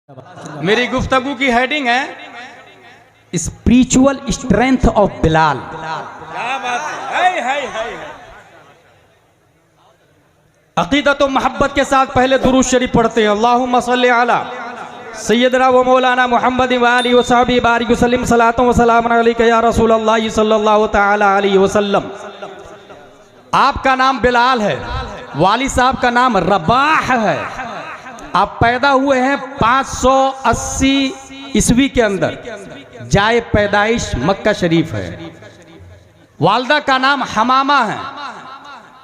मेरी गुफ्तगू की हेडिंग है स्पिरिचुअल स्ट्रेंथ ऑफ बिलाल। क्या बात है। अकीदत और मोहब्बत के साथ पहले दुरूद शरीफ पढ़ते हैं। अल्लाहुम्मा सल्ली अला सय्यदना व मौलाना मुहम्मद व आलिहि व सहबी बारिक वसल्लम सलातु व सलाम अलैका या रसूलल्लाह सल्लल्लाहु तआला अलैहि वसल्लम। आपका नाम बिलाल है, वाली साहब का नाम रबाह है। आप पैदा हुए हैं 580 ईस्वी के अंदर, जाए पैदाइश मक्का शरीफ है। वालदा का नाम हमामा है,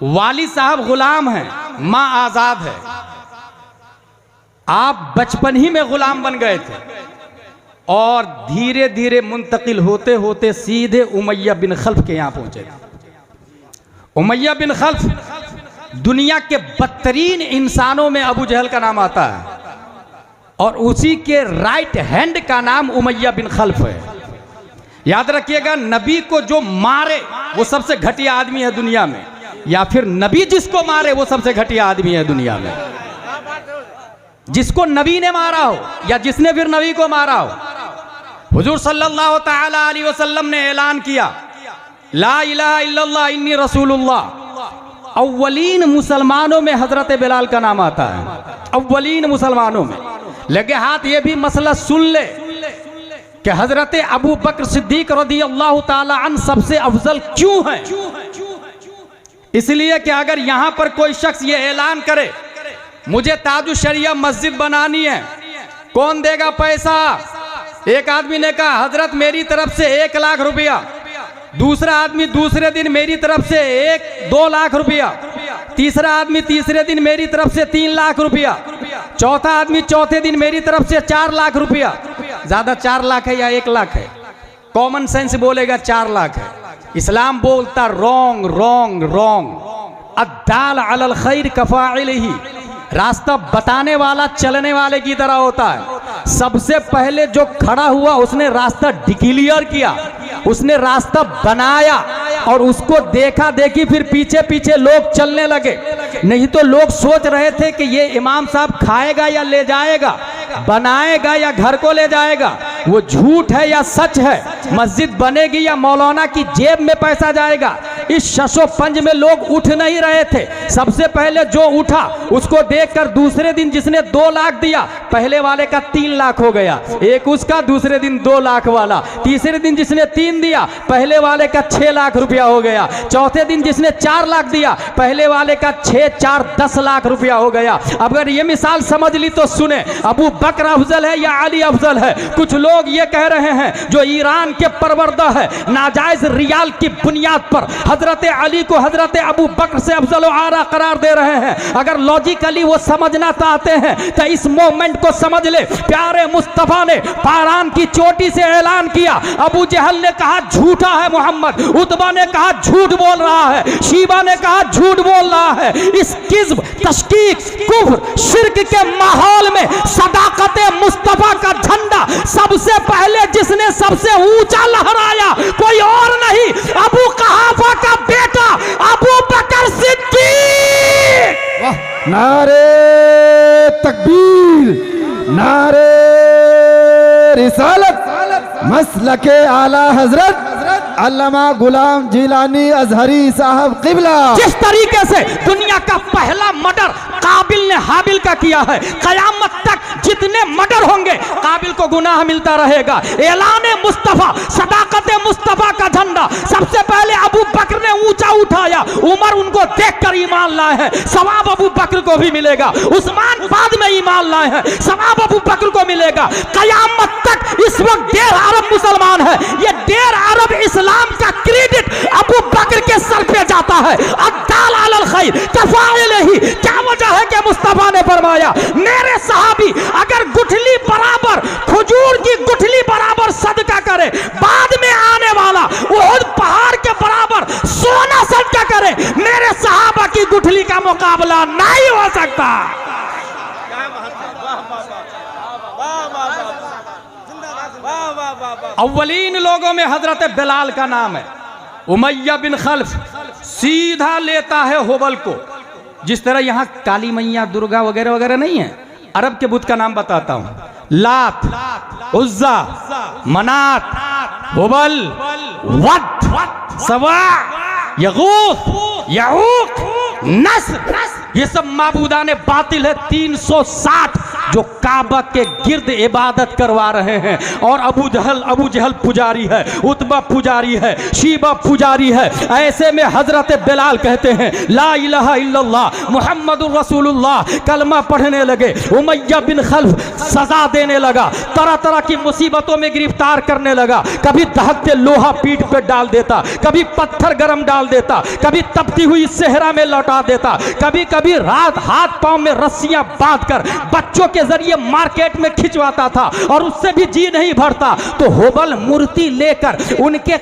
वाली साहब गुलाम हैं, माँ आजाद है। आप बचपन ही में गुलाम बन गए थे और धीरे धीरे मुंतकिल होते होते सीधे उमैया बिन खल्फ के यहाँ पहुंचे थे। उमैया बिन खल्फ दुनिया के बदतरीन इंसानों में अबू जहल का नाम आता है और उसी के राइट हैंड का नाम उमैया बिन खल्फ है। याद रखिएगा, नबी को जो मारे वो सबसे घटिया आदमी है दुनिया में, या फिर नबी जिसको मारे वो सबसे घटिया आदमी है दुनिया में। जिसको नबी ने मारा हो या जिसने फिर नबी को मारा हो। हुजूर सल्लल्लाहु तआला अलैहि वसल्लम ने ऐलान किया, ला इलाहा इल्लल्लाह इन्नी रसूलुल्लाह। अव्वलीन मुसलमानों में हजरत बिलाल का नाम आता है, अव्वलीन मुसलमानों में। लगे हाथ ये भी मसला सुन ले कि हजरत अबू बकर सिद्दीक रज़ियल्लाहु ताला अन्हु सबसे अफजल क्यों है। इसलिए कि अगर यहां पर कोई शख्स ये ऐलान करे मुझे ताजु शरिया मस्जिद बनानी है, कौन देगा पैसा? एक आदमी ने कहा हजरत मेरी तरफ से 1 लाख रुपया, दूसरा आदमी दूसरे दिन मेरी तरफ से 2 लाख रुपया, तीसरा आदमी तीसरे दिन मेरी तरफ से 3 लाख रुपया, चौथा आदमी चौथे दिन मेरी तरफ से 4 लाख रुपया। ज्यादा 4 लाख है या 1 लाख है? कॉमन सेंस बोलेगा 4 लाख है। इस्लाम बोलता रॉन्ग रॉन्ग रॉन्ग। अद्दाल अलल खैर कफाइलिही, रास्ता बताने वाला चलने वाले की तरह होता है। सबसे पहले जो खड़ा हुआ उसने रास्ता डिक्लेयर किया, उसने रास्ता बनाया और उसको देखा देखी फिर पीछे पीछे लोग चलने लगे। नहीं तो लोग सोच रहे थे कि ये इमाम साहब खाएगा या ले जाएगा, बनाएगा या घर को ले जाएगा, वो झूठ है या सच है, मस्जिद बनेगी या मौलाना की जेब में पैसा जाएगा। इस शशो पंज में लोग उठ नहीं रहे थे। सबसे पहले जो उठा उसको देखकर दूसरे दिन जिसने 2 लाख दिया, पहले वाले का 3 लाख हो गया, एक उसका, दूसरे दिन 2 लाख वाला, तीसरे दिन जिसने 3 दिया पहले वाले का 6 लाख रुपया हो गया, चौथे दिन जिसने 4 लाख दिया पहले वाले का 6 4 10 लाख रुपया हो गया। अगर ये मिसाल समझ ली तो सुने, अबू बकर अफजल है या अली अफजल है? कुछ लोग ये कह रहे हैं जो ईरान के परवरदा है, नाजायज रियाल की बुनियाद पर हजरत अली को हजरत अबू बकर से अफजल आरा करार दे रहे हैं। अगर लॉजिकली वो समझना चाहते हैं तो इस मोमेंट को समझ ले। प्यारे मुस्तफा ने पारान की चोटी से ऐलान किया, अबू जहल ने कहा झूठा है मोहम्मद, उतबा ने कहा झूठ बोल रहा है, शीबा ने कहा झूठ बोल रहा है। इस किज़्ब, तशकीक, कुफ्र, शिर्क के माहौल में सदाकत मुस्तफा का झंडा सबसे पहले जिसने सबसे ऊंचा लहराया कोई और नहीं, अबू कहाफा का बेटा अबू बकर सिद्दीक। नारे तकबीर, नारे रिसालत, मसलके आला हजरत अल्लामा गुलाम जिलानी अजहरी साहब किबला। जिस तरीके से दुनिया का पहला मर्डर काबिल ने हाबिल का किया है, कयामत तक जितने मर्डर होंगे काबिल को गुनाह मिलता रहेगा। ऐलाने मुस्तफा, सदाकत मुस्तफा का झंडा सबसे पहले अबू बकर ने ऊंचा उठाया, उमर उनको देखकर ईमान लाए हैं, सवाब अबू बकर को भी मिलेगा। उस्मान बाद में ईमान लाए हैं, सवाब अबू बकर को मिलेगा। कयामत तक इस वक्त 1.5 अरब मुसलमान है, ये 1.5 अरब इस्लाम का क्रेडिट अबू बकर के सर पे जाता है। अद्दाल अलल खैर कफाइलिही, क्या वजह है कि मुस्तफा ने फरमाया मेरे सहाबी अगर गुठली बराबर, खजूर की गुठली बराबर सदका करे, बाद में आने वाला उहुद पहाड़ के बराबर सोना सदका करे, मेरे सहाबा की गुठली का मुकाबला नहीं हो सकता। अव्वलीन लोगों में हजरत बिलाल का नाम है। उमैया बिन खल्फ सीधा लेता है होबल को, जिस तरह यहाँ काली मैया, दुर्गा वगैरह वगैरह नहीं है, अरब के बुत का नाम बताता हूं। लात, उज्जा, मनात, हुबल, वद, सवा, यगूस, यऊक, नस्र, ये सब माबूदाने बातिल है 360 जो काबा के गिर्द इबादत करवा रहे हैं। और अबू जहल पुजारी है, उतबा पुजारी है, शीबा पुजारी है। ऐसे में हजरत बिलाल कहते हैं ला इलाहा इल्लल्लाह मुहम्मदुर रसूलुल्लाह, कलमा पढ़ने लगे। उमैया बिन खल्फ सजा देने लगा, तरह तरह की मुसीबतों में गिरफ्तार करने लगा। कभी दहकते लोहा पीठ पे डाल देता, कभी पत्थर गरम डाल देता, कभी तपती हुई सेहरा में लौटा देता, कभी कभी रात हाथ पांव में रस्सियां बांधकर बच्चों के जरिए मार्केट में खिंचवाता था और उससे भी जी नहीं भरता तो होबल मूर्ति लेकर उनके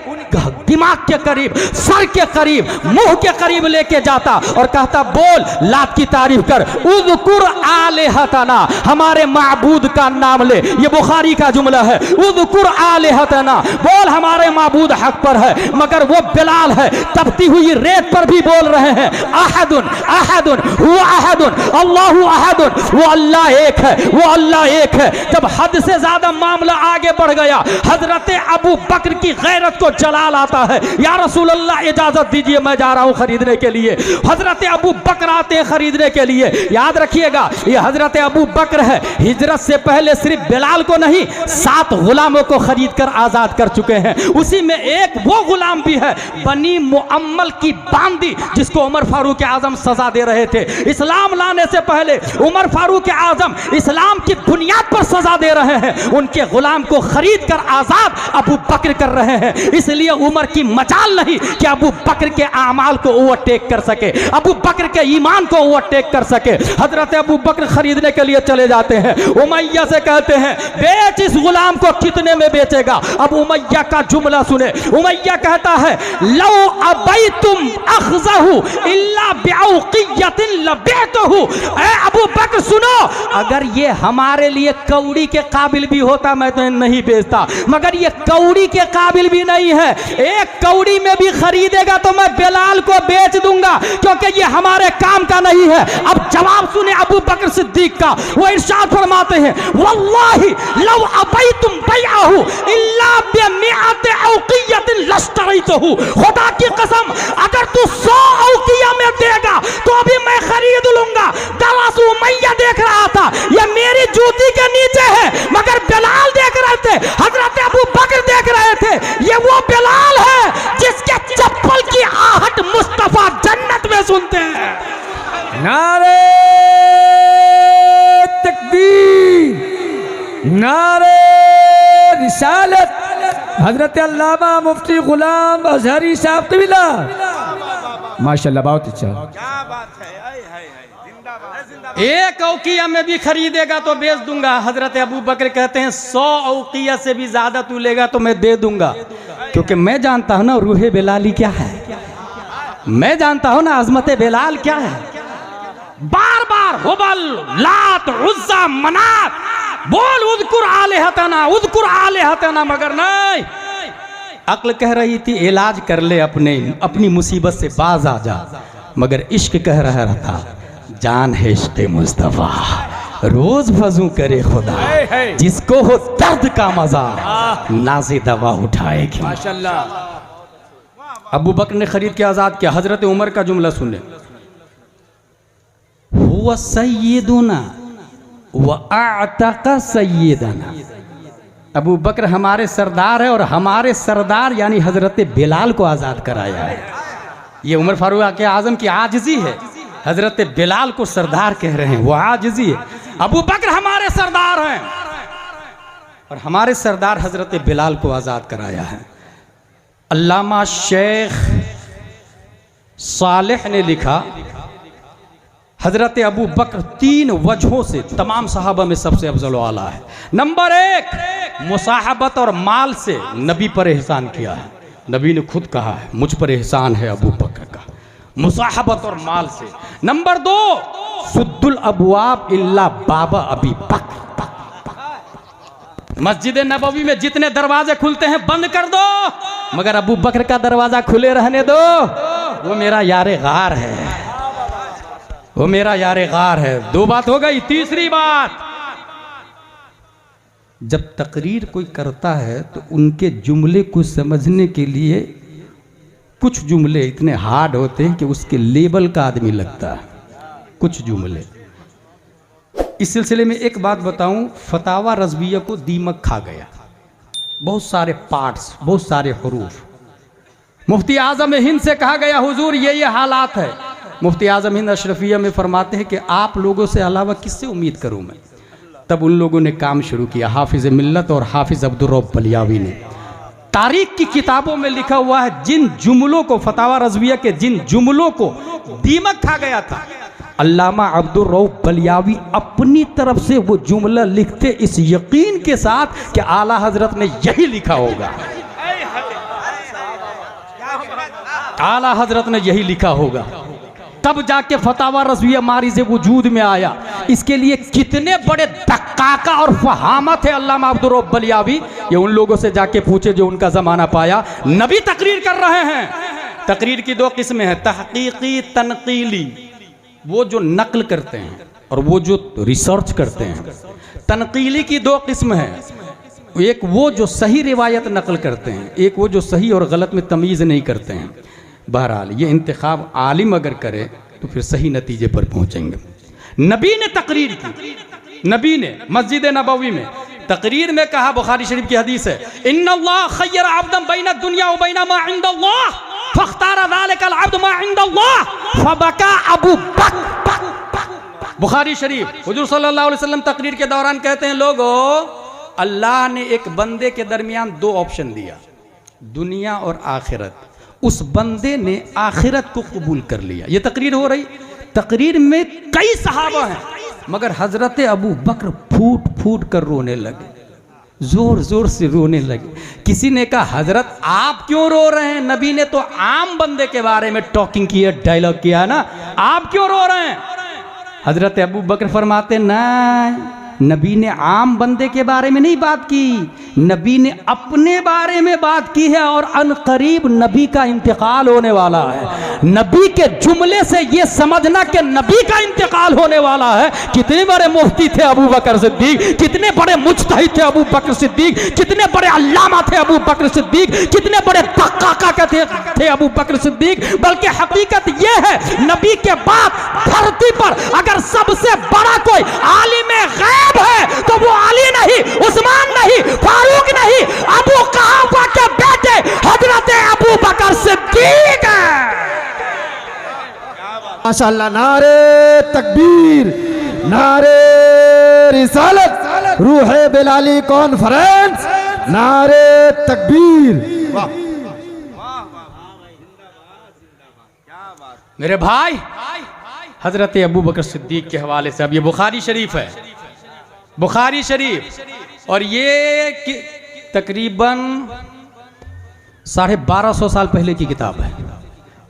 दिमाग के करीब, सर के करीब, मुंह के करीब लेके जाता और कहता बोल लात की तारीफ कर, उज़कुर आलिहतना, हमारे माबूद का नाम ले। ये बुखारी का जुमला है, उज़कुर आलिहतना, बोल हमारे माबूद हक पर है। मगर वो बिलाल है तपती हुई रेत पर भी बोल रहे हैं अहदुन अहदुन हुवा अहदुन अल्लाहु अहदुन, वो अल्लाह एक है, वो अल्लाह एक है। जब हद से ज्यादा मामला आगे बढ़ गया, हजरत अबू बकर की गैरत को जलाल आता है। या रसूल अल्लाह इजाजत दीजिए मैं जा रहा हूं खरीदने के लिए। हजरत अबू बकर आते हैं खरीदने के लिए। याद रखिएगा ये हजरत अबू बकर है, हिजरत से पहले सिर्फ बिलाल को नहीं 7 गुलामों को खरीद कर आजाद कर चुके हैं। उसी में एक वो गुलाम भी है बनी मुअम्मल की बांदी, जिसको उमर फारूक आजम सजा दे रहे थे। इस्लाम लाने से पहले उमर फारूक आजम इस्लाम की बुनियाद पर सजा दे रहे हैं, उनके गुलाम को खरीद कर आजाद अबू बकर कर रहे हैं। इसलिए उमर की मजाल नहीं कि अबू बकर के आमाल को ओवरटेक कर सके, अबू बकर के ईमान को ओवरटेक कर सके। हजरत अबू बकर खरीदने के लिए चले जाते हैं। उमैया से कहते हैं बेच इस गुलाम को, कितने में बेचेगा? अब उमैया का जुमला सुने। उमैया कहता है लौ अबैतुम अखज़हु इल्ला बिऔक़ियतिन लबैतहु। ए अबू बकर सुनो, अगर ये हमारे लिए कौड़ी के काबिल भी होता मैं तो नहीं बेचता, मगर ये कौड़ी के काबिल भी नहीं है। एक कौड़ी में भी खरीदेगा तो मैं बिलाल को बेच दूंगा, क्योंकि ये हमारे काम का नहीं है। अब जवाब सुने अबू बकर सिद्दीक का, वो इरशाद फरमाते हैं वल्लाहि लौ अबैतुम बैअहु इल्ला बिमिअति औक़ियतिन लश्तरैतहु। खुदा की कसम अगर तू 100 औक़िया में देगा तो भी मैं खरीद लूंगा। दरअसल उमैया देख रहा था ये मेरी जूती के नीचे है, मगर बिलाल देख रहे थे, हजरत अबू बकर देख रहे थे ये वो बिलाल है जिसके चप्पल की आहट मुस्तफा जन्नत में सुनते हैं। नारे तकबीर, नारे रिसालत, हजरत अल्लामा मुफ्ती गुलाम अजहरी साहब क़िबला, माशाल्लाह बहुत अच्छा। एक औकिया में भी खरीदेगा तो बेच दूंगा। हजरत अबू बकर कहते हैं 100 औकिया से भी ज्यादा तू लेगा तो मैं दे दूंगा, क्योंकि मैं जानता हूं ना रूहे बिलाली क्या है, मैं जानता हूं ना अजमत बिलाल क्या है। बार बार हुबल, लात, उज्जा, मनात बोल उज़कुर आलिहतना, उज़कुर आलिहतना, मगर नहीं। अक्ल कह रही थी इलाज कर ले अपनी मुसीबत से बाज आ जा, मगर इश्क कह रहा था जान है इश्क़ मुस्तफा, रोज वज़ू करे खुदा, जिसको हो दर्द का मजा नाज़े दवा उठाएगी। माशाल्लाह। अबू बकर ने खरीद के आजाद किया। हजरत उमर का जुमला सुने, हुवा सय्यदुना व अअतक़ सय्यदना। अबू बकर हमारे सरदार है और हमारे सरदार यानी हजरत बिलाल को आजाद कराया है। ये उमर फारूक आजम की आजिज़ी है, हजरत बिलाल को सरदार कह रहे हैं, वो आजिज़ी है। अबू बकर हमारे सरदार हैं और हमारे सरदार हजरत बिलाल को आज़ाद कराया है। अल्लामा शेख सालेह ने लिखा हजरत अबू बकर 3 वजहों से तमाम सहाबा में सबसे अफजल वाला है। नंबर 1 मुसाहबत और माल से नबी पर एहसान किया है। नबी ने खुद कहा है मुझ पर एहसान है अबू बकर का, मुसाहबत और माल से। नंबर 2 सुद्दुल अबवाब इल्ला बाबा अबी बकर। मस्जिद नबवी में जितने दरवाजे खुलते हैं बंद कर दो, मगर अबू बकर का दरवाजा खुले रहने दो, वो मेरा यारे गार है, वो मेरा यार गार है। 2 बात हो गई। तीसरी बात, जब तकरीर कोई करता है तो उनके जुमले को समझने के लिए कुछ जुमले इतने हार्ड होते हैं कि उसके लेवल का आदमी लगता है। कुछ जुमले, इस सिलसिले में एक बात बताऊं, फतावा रज़विया को दीमक खा गया। बहुत सारे पार्ट्स, बहुत सारे हरूफ। मुफ्ती आज़म हिंद से कहा गया हुजूर ये हालात है। मुफ्ती आज़म हिंद अशरफिया में फरमाते हैं कि आप लोगों से अलावा किससे उम्मीद करूं मैं। तब उन लोगों ने काम शुरू किया, हाफिज़ मिल्लत और हाफिज़ अब्दुर रऊफ़ बलियावी ने। तारीख की किताबों में लिखा हुआ है, जिन जुमलों को फतावा रज़विया के जिन जुमलों को दीमक खा गया था, अल्लामा अब्दुर रऊफ़ बलियावी अपनी तरफ से वो जुमला लिखते इस यकीन के साथ कि आला हजरत ने यही लिखा होगा, आला हजरत ने यही लिखा होगा। तब जाके फतावा रज़विया मारी से वजूद में आया। इसके लिए कितने बड़े दक्काका और फहामत है अल्लामा अब्दुर रऊफ़ बलियावी, ये उन लोगों से जाके पूछे जो उनका ज़माना पाया। नबी तकरीर कर रहे हैं। तकरीर की 2 किस्में हैं, तहकीकी, तनकीली। वो जो नकल करते हैं और वो जो रिसर्च करते हैं। तनकीली की 2 किस्म हैं, एक वो जो सही रिवायत नकल करते हैं, एक वो जो सही और गलत में तमीज़ नहीं करते हैं। बहरहाल ये इंतखाब आलिम अगर करे तो फिर सही नतीजे पर पहुंचेंगे। नबी ने तकरीर की, नबी ने मस्जिद नबवी में तकरीर में कहा, बुखारी शरीफ की हदीस है, इन्नल्लाह खय्यर अब्दन बैन दुनिया व बैन मा इंदल्लाह फख्तारा ज़ालिकल अब्द मा इंदल्लाह फबका अबू बकर। बुखारी शरीफ। हुजूर सल्लल्लाहु अलैहि वसल्लम तकरीर के दौरान कहते हैं, लोगों, अल्लाह ने एक बंदे के दरमियान 2 ऑप्शन दिया, दुनिया और आखिरत। उस बंदे ने आखिरत को कबूल कर लिया। ये तकरीर हो रही, तकरीर में कई सहाबा हैं, मगर हजरत अबू बकर फूट फूट कर रोने लगे, जोर जोर से रोने लगे। किसी ने कहा, हजरत आप क्यों रो रहे हैं? नबी ने तो आम बंदे के बारे में टॉकिंग किया, डायलॉग किया ना, आप क्यों रो रहे हैं? हजरत अबू बकर फरमाते, ना, नबी ने आम बंदे के बारे में नहीं बात की, नबी ने अपने बारे में बात की है और अनकरीब नबी का इंतकाल होने वाला है। नबी के जुमले से ये समझना कि नबी का इंतकाल होने वाला है। कितने बड़े मुफ्ती थे अबू बकर सिद्दीक, कितने बड़े मुज्तहिद थे अबू बकर सिद्दीक, कितने बड़े अल्लामा थे अबू बकर सिद्दीक, कितने बड़े दक्काका थे अबू बकर सिद्दीक। बल्कि हकीकत ये है, नबी के बाद धरती पर अगर सबसे बड़ा कोई आलिम गैब है तो वो अली नहीं, उस्मान नहीं, फारूक नहीं, अबू कहाफा के बेटे हजरत अबू बकर सिद्दीक है। माशाअल्लाह, नारे तकबीर, नारे रिसालत, रूहे बिलाली कॉन्फ्रेंस, नारे तकबीर। मेरे भाई, हजरत अबू बकर सिद्दीक के हवाले से, अब ये बुखारी शरीफ है, बुखारी शरीफ, और ये तकरीबन 1250 साल पहले की किताब है।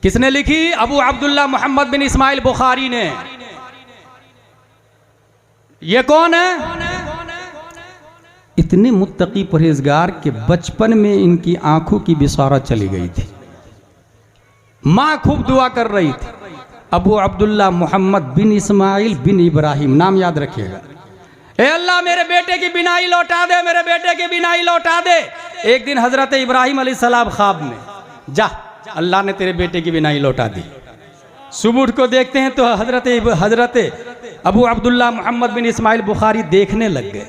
किसने लिखी? अबू अब्दुल्ला मोहम्मद बिन इस्माइल बुखारी ने। ये कौन है? इतने मुत्तकी परहेजगार के बचपन में इनकी आंखों की बिसारत चली गई थी, माँ खूब दुआ कर रही थी। अबू अब्दुल्ला मोहम्मद बिन इस्माइल बिन इब्राहिम, नाम याद रखिएगा। ए अल्लाह, मेरे बेटे की बिनाई लौटा दे, मेरे बेटे की बिनाई लौटा दे। एक दिन हजरत इब्राहिम अलैहिस्सलाम ख्वाब में, जा अल्लाह ने तेरे बेटे की बिनाई लौटा दी। सुबह उठ को देखते हैं तो हजरत अबू अब्दुल्ला मोहम्मद बिन इस्माइल बुखारी देखने लग गए।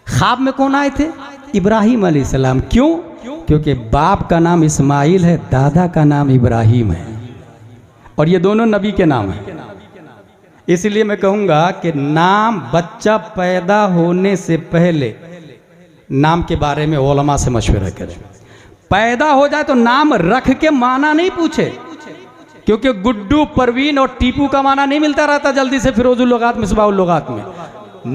ख्वाब में कौन आए थे? इब्राहिम अलैहिस्सलाम। क्यों? क्योंकि बाप का नाम इस्माइल है, दादा का नाम इब्राहिम है, और ये दोनों नबी के नाम हैं। इसलिए मैं कहूँगा कि नाम बच्चा पैदा होने से पहले नाम के बारे में उलमा से मशवरा करें। पैदा हो जाए तो नाम रख के माना नहीं पूछे, क्योंकि गुड्डू, परवीन और टीपू का माना नहीं मिलता रहता जल्दी से फिरोजुल लुगात, मिसबाहुल लुगात में।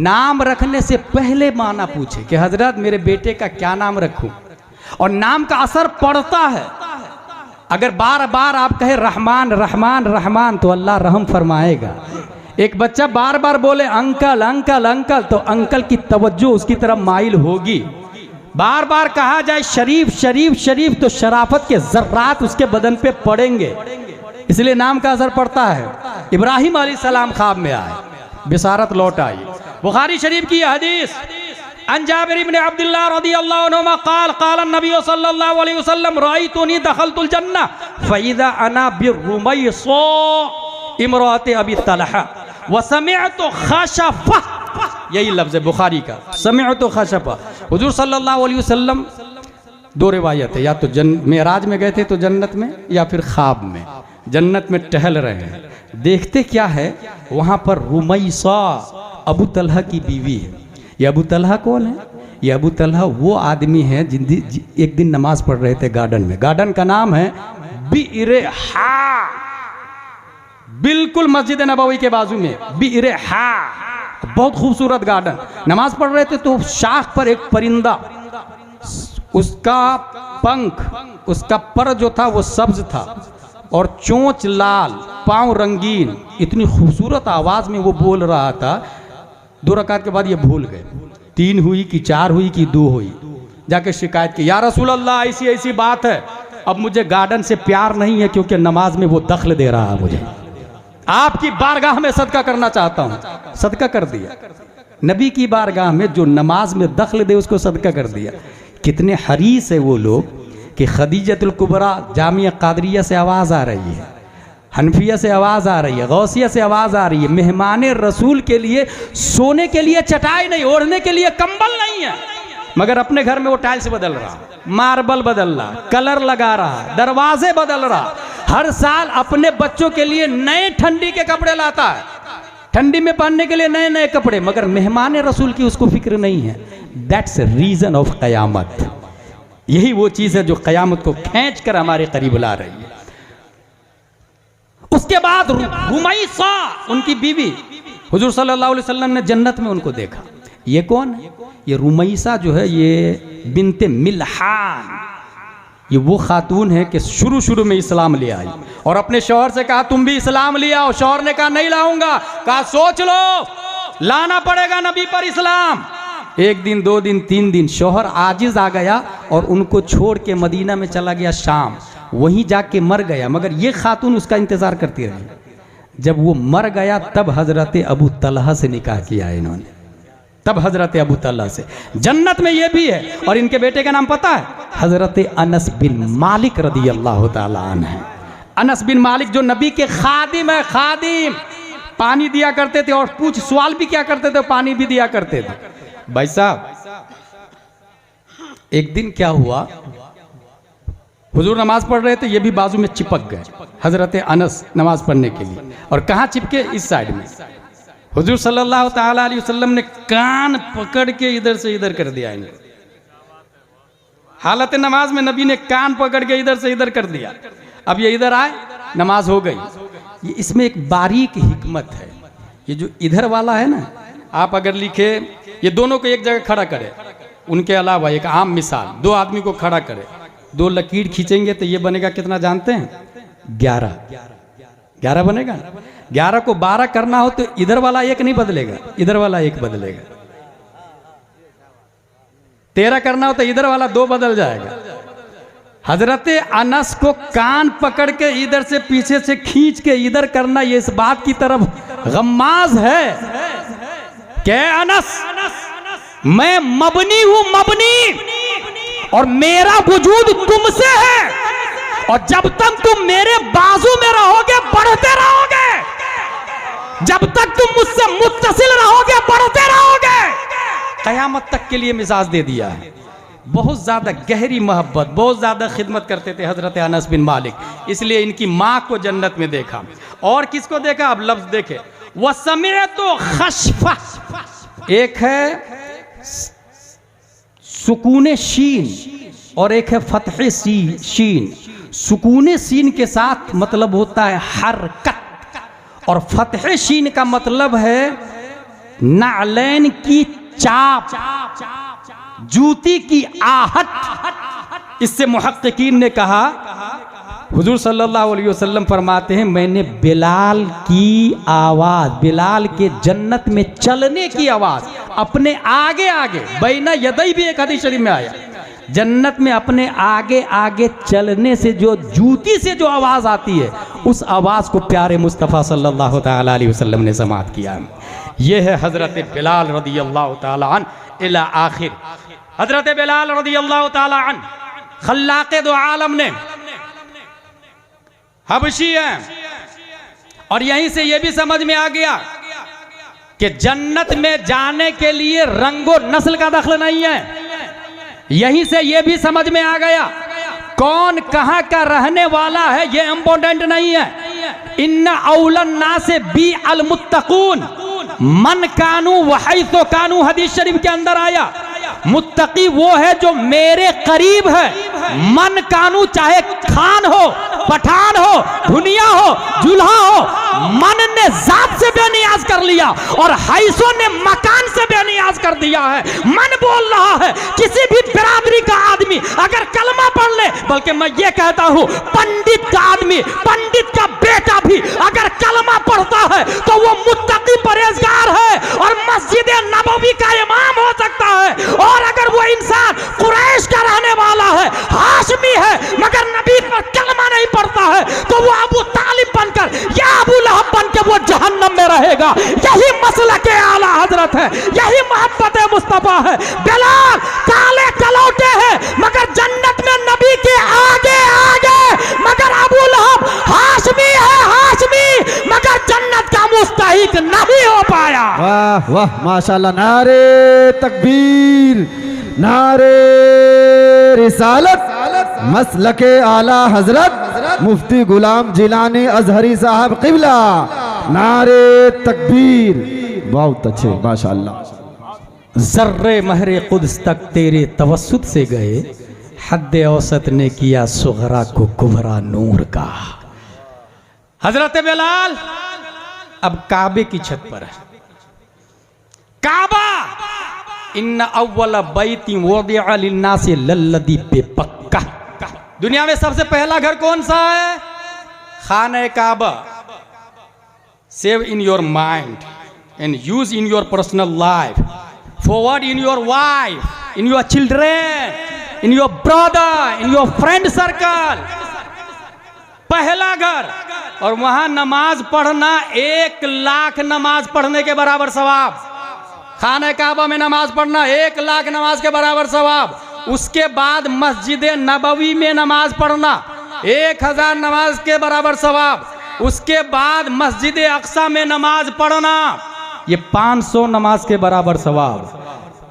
नाम रखने से पहले माना पूछे कि हजरत मेरे बेटे का क्या नाम रखूं, और नाम का असर पड़ता है। अगर बार बार आप कहे रहमान रहमान रहमान तो अल्लाह रहम फरमाएगा। एक बच्चा बार बार बोले अंकल अंकल अंकल तो अंकल की तवज्जो उसकी तरफ माइल होगी। बार बार कहा जाए शरीफ शरीफ शरीफ तो शराफत के जर्रात उसके बदन पे पड़ेंगे। इसलिए नाम का असर पड़ता है। इब्राहिम अलैहिस्सलाम ख्वाब में आए, बिसारत लौट आई। बुखारी शरीफ की हदीस, अन जाबिर इब्न अब्दुल्लाह रदियल्लाहु अन्हुमा क़ाल क़ाल नबी सल्लल्लाहु अलैहि वसल्लम रअयतुनी दखलतुल जन्नह फ़इज़ा अना बिरुमैसा इमरात अबी तलहा व समिअतु खशफ़ा, यही लफ्ज़ है बुखारी का, समिअतु खशफ़ा। हुजूर सल्लल्लाहु अलैहि वसल्लम, दो रिवायत है, या तो मेराज में गए थे तो जन्नत में, या फिर ख्वाब में जन्नत में टहल रहे हैं। देखते क्या है, वहाँ पर रुमैसा अबू तलहा की बीवी है। ये अबू तलहा कौन है? ये अबू तलहा वो आदमी है एक दिन नमाज पढ़ रहे थे गार्डन में। गार्डन का नाम है बिइरे हा, बिल्कुल मस्जिद नबवी के बाजू में बिइरे हा, बहुत खूबसूरत गार्डन। नमाज पढ़ रहे थे तो शाख पर एक परिंदा, उसका पंख, उसका पर जो था वो सब्ज था और चोंच लाल, पांव रंगीन, इतनी खूबसूरत आवाज में वो बोल रहा था। 2 रकात के बाद ये भूल गए, 3 हुई कि 4 हुई कि 2 हुई, जाके शिकायत की, या रसूल अल्लाह ऐसी ऐसी बात है, अब मुझे गार्डन से प्यार नहीं है क्योंकि नमाज में वो दखल दे रहा है, मुझे आपकी बारगाह में सदका करना चाहता हूँ। सदका कर दिया, नबी की बारगाह में जो नमाज में दखल दे उसको सदका कर दिया। कितने हरीस है वो लोग कि खदीजतुल कुबरा जामिया कादरिया से आवाज़ आ रही है, हनफिया से आवाज़ आ रही है, गौसिया से आवाज़ आ रही है, मेहमान रसूल के लिए सोने के लिए चटाई नहीं, ओढ़ने के लिए कंबल नहीं है, मगर अपने घर में वो टाइल्स बदल रहा, मार्बल बदल रहा, कलर लगा रहा, दरवाजे बदल रहा, हर साल अपने बच्चों के लिए नए ठंडी के कपड़े लाता है, ठंडी में पहनने के लिए नए नए कपड़े, मगर मेहमान रसूल की उसको फिक्र नहीं है। दैट्स रीजन ऑफ कयामत। यही वो चीज है जो कयामत को खींच कर हमारे करीब ला रही है। उसके बाद रुमैसा उनकी बीवी, हुजूर सल्लल्लाहु अलैहि वसल्लम ने जन्नत में उनको देखा। ये कौन है? ये रुमैसा जो है ये बिनते मिल्हान, ये वो खातून है कि शुरू में इस्लाम ले आई और अपने शौहर से कहा तुम भी इस्लाम ले आओ। शौहर ने कहा नहीं लाऊंगा। कहा सोच लो, लाना पड़ेगा नबी पर इस्लाम। 1 दिन 2 दिन 3 दिन शौहर आजिज आ गया और उनको छोड़ के मदीना में चला गया शाम, वहीं जाके मर गया। मगर ये खातून उसका इंतजार करती रही। जब वो मर गया तब हजरत अबू तलहा से निकाह किया इन्होंने, तब हजरत अबू तलहा से। जन्नत में ये भी है। और इनके बेटे का नाम पता है? हजरत अनस बिन मालिक रदी अल्लाह तआला अन्हु है। अनस बिन मालिक जो नबी के खादिम है, खादिम, पानी दिया करते थे और पूछ सवाल भी क्या करते थे, पानी भी दिया करते थे। भाई साहब एक दिन क्या हुआ, हुजूर नमाज पढ़ रहे थे, ये भी बाजू में चिपक गए हजरत अनस नमाज पढ़ने के लिए। और कहाँ चिपके? इस साइड में। हुजूर सल्लल्लाहु ताला अलैहि वसल्लम ने कान पकड़ के इधर से इधर कर दिया इनको। हालत नमाज में नबी ने कान पकड़ के इधर से इधर कर दिया। अब ये इधर आए, नमाज हो गई। ये इसमें एक बारीक हिकमत है। ये जो इधर वाला है ना, आप अगर लिखे ये दोनों को एक जगह खड़ा करे, उनके अलावा एक आम मिसाल 2 आदमी को खड़ा करे, 2 लकीर खींचेंगे तो ये बनेगा कितना जानते हैं? 11 बनेगा। 11 को 12 करना हो तो इधर वाला एक नहीं बदलेगा, इधर वाला एक बदलेगा। 13 करना हो तो इधर वाला 2 बदल जाएगा। हजरत अनस को कान पकड़ के इधर से पीछे से खींच के इधर करना, ये इस बात की तरफ गम्माज है कि अनस मैं मबनी हूं, मबनी, और मेरा वजूद तुमसे है, और जब तक तुम मेरे बाजू में रहोगे बढ़ते रहोगे, जब तक तुम मुझसे मुत्तसिल रहोगे बढ़ते रहोगे। कयामत तक के लिए मिजाज दे दिया है। बहुत ज्यादा गहरी मोहब्बत, बहुत ज्यादा खिदमत करते थे हजरत अनस बिन मालिक, इसलिए इनकी माँ को जन्नत में देखा। और किसको देखा? अब लफ्ज देखे, वह समय तो खशफा, एक है सुकूने शीन और एक है फतह शीन। सुकूने सीन के साथ मतलब होता है हरकत, और फतह शीन का मतलब है नालैन की चाप, जूती की आहट। इससे मुहक्किकीन ने कहा, हुजूर सल्लल्लाहु अलैहि वसल्लम फरमाते हैं मैंने बिलाल की आवाज़, बिलाल के जन्नत में चलने की आवाज़ अपने आगे आगे, बैना यदई भी एक हदीस शरीफ में आया, जन्नत में अपने आगे आगे चलने से जो जूती से जो आवाज़ आती है उस आवाज़ को प्यारे मुस्तफ़ा सल्लल्लाहु ताला अलैहि वसल्लम ने समाअत किया। ये है हज़रत बिलाल रदियल्लाहु ताला अन्हु इला आखिर। हज़रत बिलाल रदियल्लाहु ताला अन्हु खल्लाक़े दो आलम ने, हबशी है, और यहीं से ये भी समझ में आ गया कि जन्नत में जाने के लिए रंगो नस्ल का दखल नहीं है। यहीं से ये भी समझ में आ गया कौन कहां का रहने वाला है ये इंपॉर्टेंट नहीं है। इन्ना औलन नासे बी अल मुत्तकून मन कानू वही तो कानू, हदीस शरीफ के अंदर आया। मुत्तकी वो है जो मेरे करीब है। मन कानू चाहे खान हो, पठान हो, दुनिया हो, जुल्हा हो, मन ने जात से बेनियाज कर लिया और हैसो ने मकान से बेनियाज कर दिया है। मन बोल रहा है किसी भी बिरादरी का आदमी अगर कलमा पढ़ ले, बल्कि मैं ये कहता हूं पंडित का आदमी, पंडित का बेटा भी अगर कलमा पढ़ता है तो वो मुत्तकी परहेजगार है और मस्जिद नबवी का इमाम हो सकता है। और अगर वो इंसान कुरैश का रहने वाला है, हाशमी है, मगर नबी पर कलमा नहीं पढ़ता है, तो वो अबू तालिब बनकर या अबू लहब बनकर वो जहन्नम में रहेगा। यही मसला के आला हजरत है, यही मोहब्बत मुस्तफा है। बिलाल काले कलौटे हैं मगर जन्नत में नबी के आगे आगे, मगर अबू लहब हाशमी है, हाशमी, मगर जन्नत का मुस्तहिक नहीं हो पाया। वाह वाह माशाल्लाह। नारे तकबीर, नारे रिसालत, मसलके आला हजरत मुफ्ती गुलाम जिलानी अजहरी साहब क़िबला। नारे तकबीर, बहुत अच्छे माशाल्लाह। जर्रे महरे कुद्स तक तेरे तवस्सुत से गए, हद्द औसत ने किया सुगरा को कुबरा नूर का। हजरत बिलाल अब काबे की छत पर है। काबा इन्ना अव्वल बैती वुदिअ लिन्नासि लल्लदी पे पक्का। दुनिया में सबसे पहला घर कौन सा है? खाना काबा। Save in your mind and use in your personal life, forward in your wife, in your children, in your brother, in your friend circle. पहला घर, और वहां नमाज पढ़ना 1 लाख नमाज पढ़ने के बराबर सवाब। खाना काबा में नमाज पढ़ना 1 लाख नमाज के बराबर सवाब। उसके बाद मस्जिद नबवी में नमाज पढ़ना 1000 नमाज के बराबर सवाब। उसके बाद मस्जिद अक्सा में नमाज पढ़ना ये 500 नमाज के बराबर सवाब।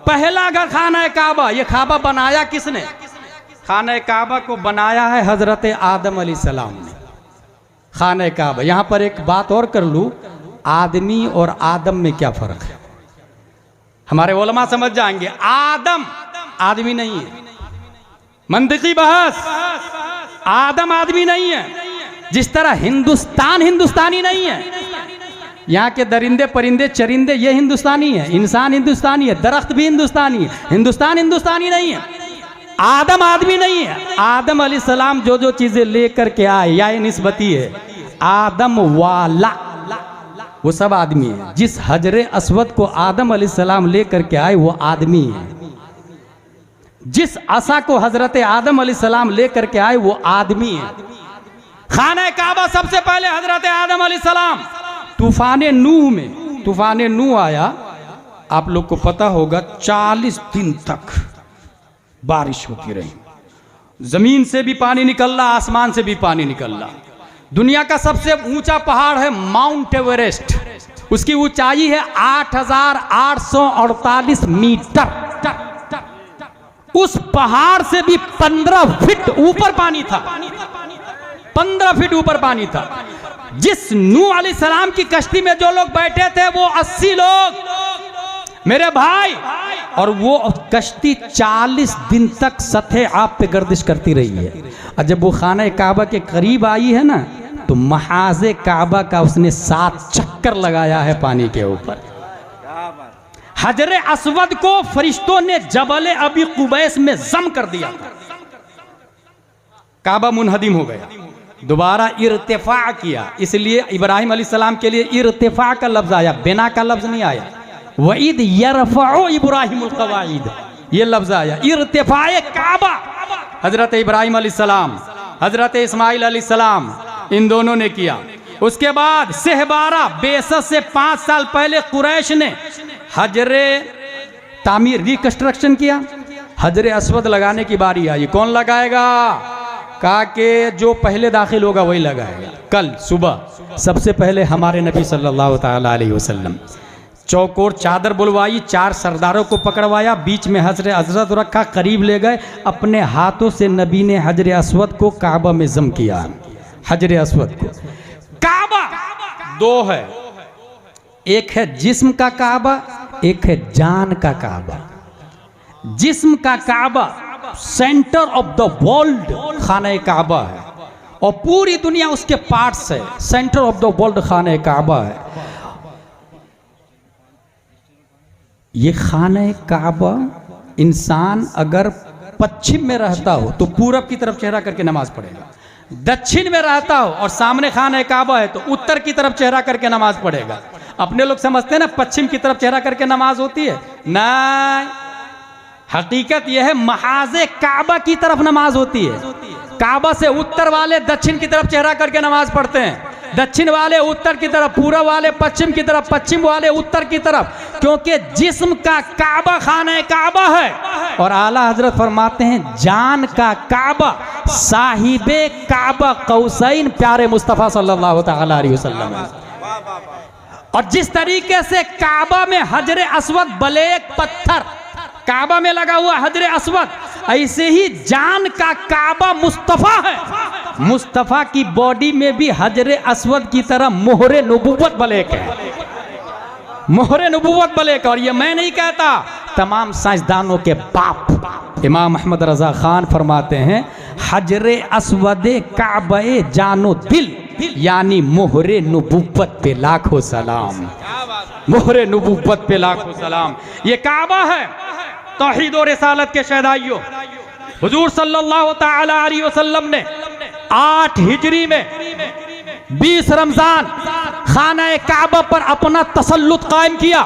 पहला घर खाना काबा। ये काबा बनाया किसने? खाना काबा को बनाया है हजरत आदम अलैहिस्सलाम ने। खाना काबा। यहां पर एक बात और कर लूं, आदमी और आदम में क्या फर्क है? हमारे उलमा समझ जाएंगे। आदम आदमी नहीं है, मंतिकी बहस। आदम आदमी नहीं है, जिस तरह हिंदुस्तान हिंदुस्तानी नहीं है। यहाँ के दरिंदे परिंदे चरिंदे ये हिंदुस्तानी है, इंसान हिंदुस्तानी है, दरख्त भी हिंदुस्तानी है। हिंदुस्तान हिंदुस्तानी नहीं है, आदम आदमी नहीं है। आदम अलैहिस्सलाम जो जो चीजें लेकर के आए, या ये निस्बती है, आदम वाला वो सब आदमी है। जिस हजरे अस्वद को आदम अलैहिस्सलाम लेकर के आए वो आदमी है। जिस असा को हजरत आदम अलैहिस्सलाम लेकर के आए वो आदमी है। खाना काबा सबसे पहले हजरत आदम अलैहिस्सलाम तूफान नूह में, तूफान नूह आया, आप लोग को पता होगा 40 दिन तक बारिश होती रही। जमीन से भी पानी निकल रहा, आसमान से भी पानी निकल रहा। दुनिया का सबसे ऊंचा पहाड़ है माउंट एवरेस्ट। उसकी ऊंचाई है 8848 मीटर। उस पहाड़ से भी 15 फीट ऊपर पानी था। 15 फीट ऊपर पानी था। जिस नूह अलैहिस्सलाम की कश्ती में जो लोग बैठे थे वो 80 लोग मेरे भाई, और वो कश्ती 40 दिन तक सतह आप पे गर्दिश करती रही है। और जब वो खाना काबा के करीब आई है ना, तो महाज़े काबा का उसने 7 चक्कर लगाया है पानी के ऊपर। हजरे अस्वद को फरिश्तों ने जबल अबी कुबैस में जम कर दिया। काबा मुनहदिम हो गया। दोबारा इर्तिफा किया, इसलिए इब्राहिम अलैहिस्सलाम के लिए इर्तिफा का लफ्ज आया, बिना का लफ्ज नहीं आया। वईद यरफउ इब्राहिमुल कवाइद, ये लफ्ज आया। इर्तिफाए काबा, हजरत इब्राहिम अलैहिस्सलाम, हजरत इस्माइल अलैहिस्सलाम, इन दोनों ने किया। उसके बाद सहबारा बेसत से 5 साल पहले कुरैश ने हजरे तामीर रिकंस्ट्रक्शन किया। हजरे अस्वद लगाने की बारी आई। कौन लगाएगा? कहा कि जो पहले दाखिल होगा वही लगाएगा। कल सुबह सबसे पहले हमारे नबी सल्लल्लाहु ताला अलैहि वसल्लम चौकोर चादर बुलवाई, 4 सरदारों को पकड़वाया, बीच में हजरे हजरत रखा, करीब ले गए, अपने हाथों से नबी ने हजरे अस्वद को काबा में जम किया। हजरे अस्वद को काबा 2 है, एक है जिस्म का काबा, एक है जान का काबा। जिस्म का काबा सेंटर ऑफ द वर्ल्ड खाना काबा है और पूरी दुनिया उसके पार्ट्स है। सेंटर ऑफ द वर्ल्ड खाना काबा है। ये खाना काबा इंसान अगर पश्चिम में रहता हो तो पूरब की तरफ चेहरा करके नमाज पढ़ेगा, दक्षिण में रहता हो और सामने खाना काबा है तो उत्तर की तरफ चेहरा करके नमाज पढ़ेगा। अपने लोग समझते हैं ना पश्चिम की तरफ चेहरा करके नमाज होती है, नहीं, हकीकत यह है महाजे काबा की तरफ नमाज होती है। काबा से उत्तर वाले दक्षिण की तरफ चेहरा करके नमाज पढ़ते हैं, दक्षिण वाले उत्तर की तरफ, पूरब वाले पश्चिम की तरफ, पश्चिम वाले उत्तर की तरफ, क्योंकि जिस्म का काबा खाना काबा है। और आला हजरत फरमाते हैं जान का काबा साहिबे काबा कौसैन प्यारे मुस्तफ़ा सल्लल्लाहु ताला अलैहि वसल्लम है। और जिस तरीके से काबा में हजरे अस्वद ब्लैक पत्थर काबा में लगा हुआ हजरे अस्वद, ऐसे ही जान का काबा मुस्तफ़ा है। मुस्तफ़ा की बॉडी में भी हजरे अस्वद की तरह मोहरे नबुव्वत ब्लैक है, मोहरे नबुव्वत ब्लैक। और ये मैं नहीं कहता, तमाम साइंसदानों के बाप इमाम अहमद रजा खान फरमाते हैं हजरे अस्वदे काबे जानो दिल, यानी मोहरे नबुव्वत पे लाखों सलाम, मोहरे नबुव्वत पे लाखों सलाम। ये काबा है तौहीद और रिसालत के शहदाइयों। हुजूर सल्लल्लाहु ताला अलैहि वसल्लम ने 8 हिजरी में 20 रमजान खाना काबा पर अपना तसल्लुत कायम किया।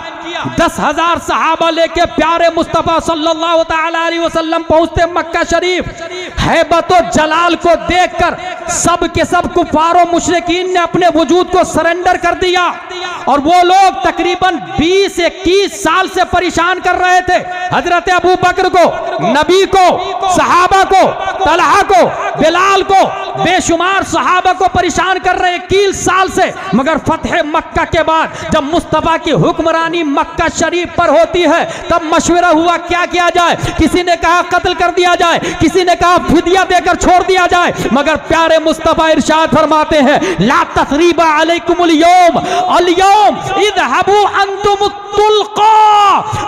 10,000 सहाबा लेके प्यारे मुस्तफ़ा सल्लल्लाहु ताला अलैहि वसल्लम पहुंचते मक्का शरीफ। हैबत और जलाल को देखकर सब के सब कुफारों मुशरिकीन ने अपने वजूद को सरेंडर कर दिया और वो लोग तकरीबन 20-21 साल से परेशान कर रहे थे हजरत अबू बकर को, नबी को, सहाबा को, तलहा को, बिलाल को, बेशुमार सहाबा को परेशान कर रहे 21 साल से। मगर फतह मक्का के बाद जब मुस्तफ़ा की हुक्मरानी मक्का शरीफ पर होती है तब मशवरा हुआ क्या किया जाए। किसी ने कहा कत्ल कर दिया जाए, किसी ने कहा फिदिया देकर छोड़ दिया जाए। मगर प्यारे मुस्तफ़ा इरशाद फरमाते हैं ला तसरीबा अलैकुमुल यौम अल-यौम इज़हबू अंतुम तुल्का।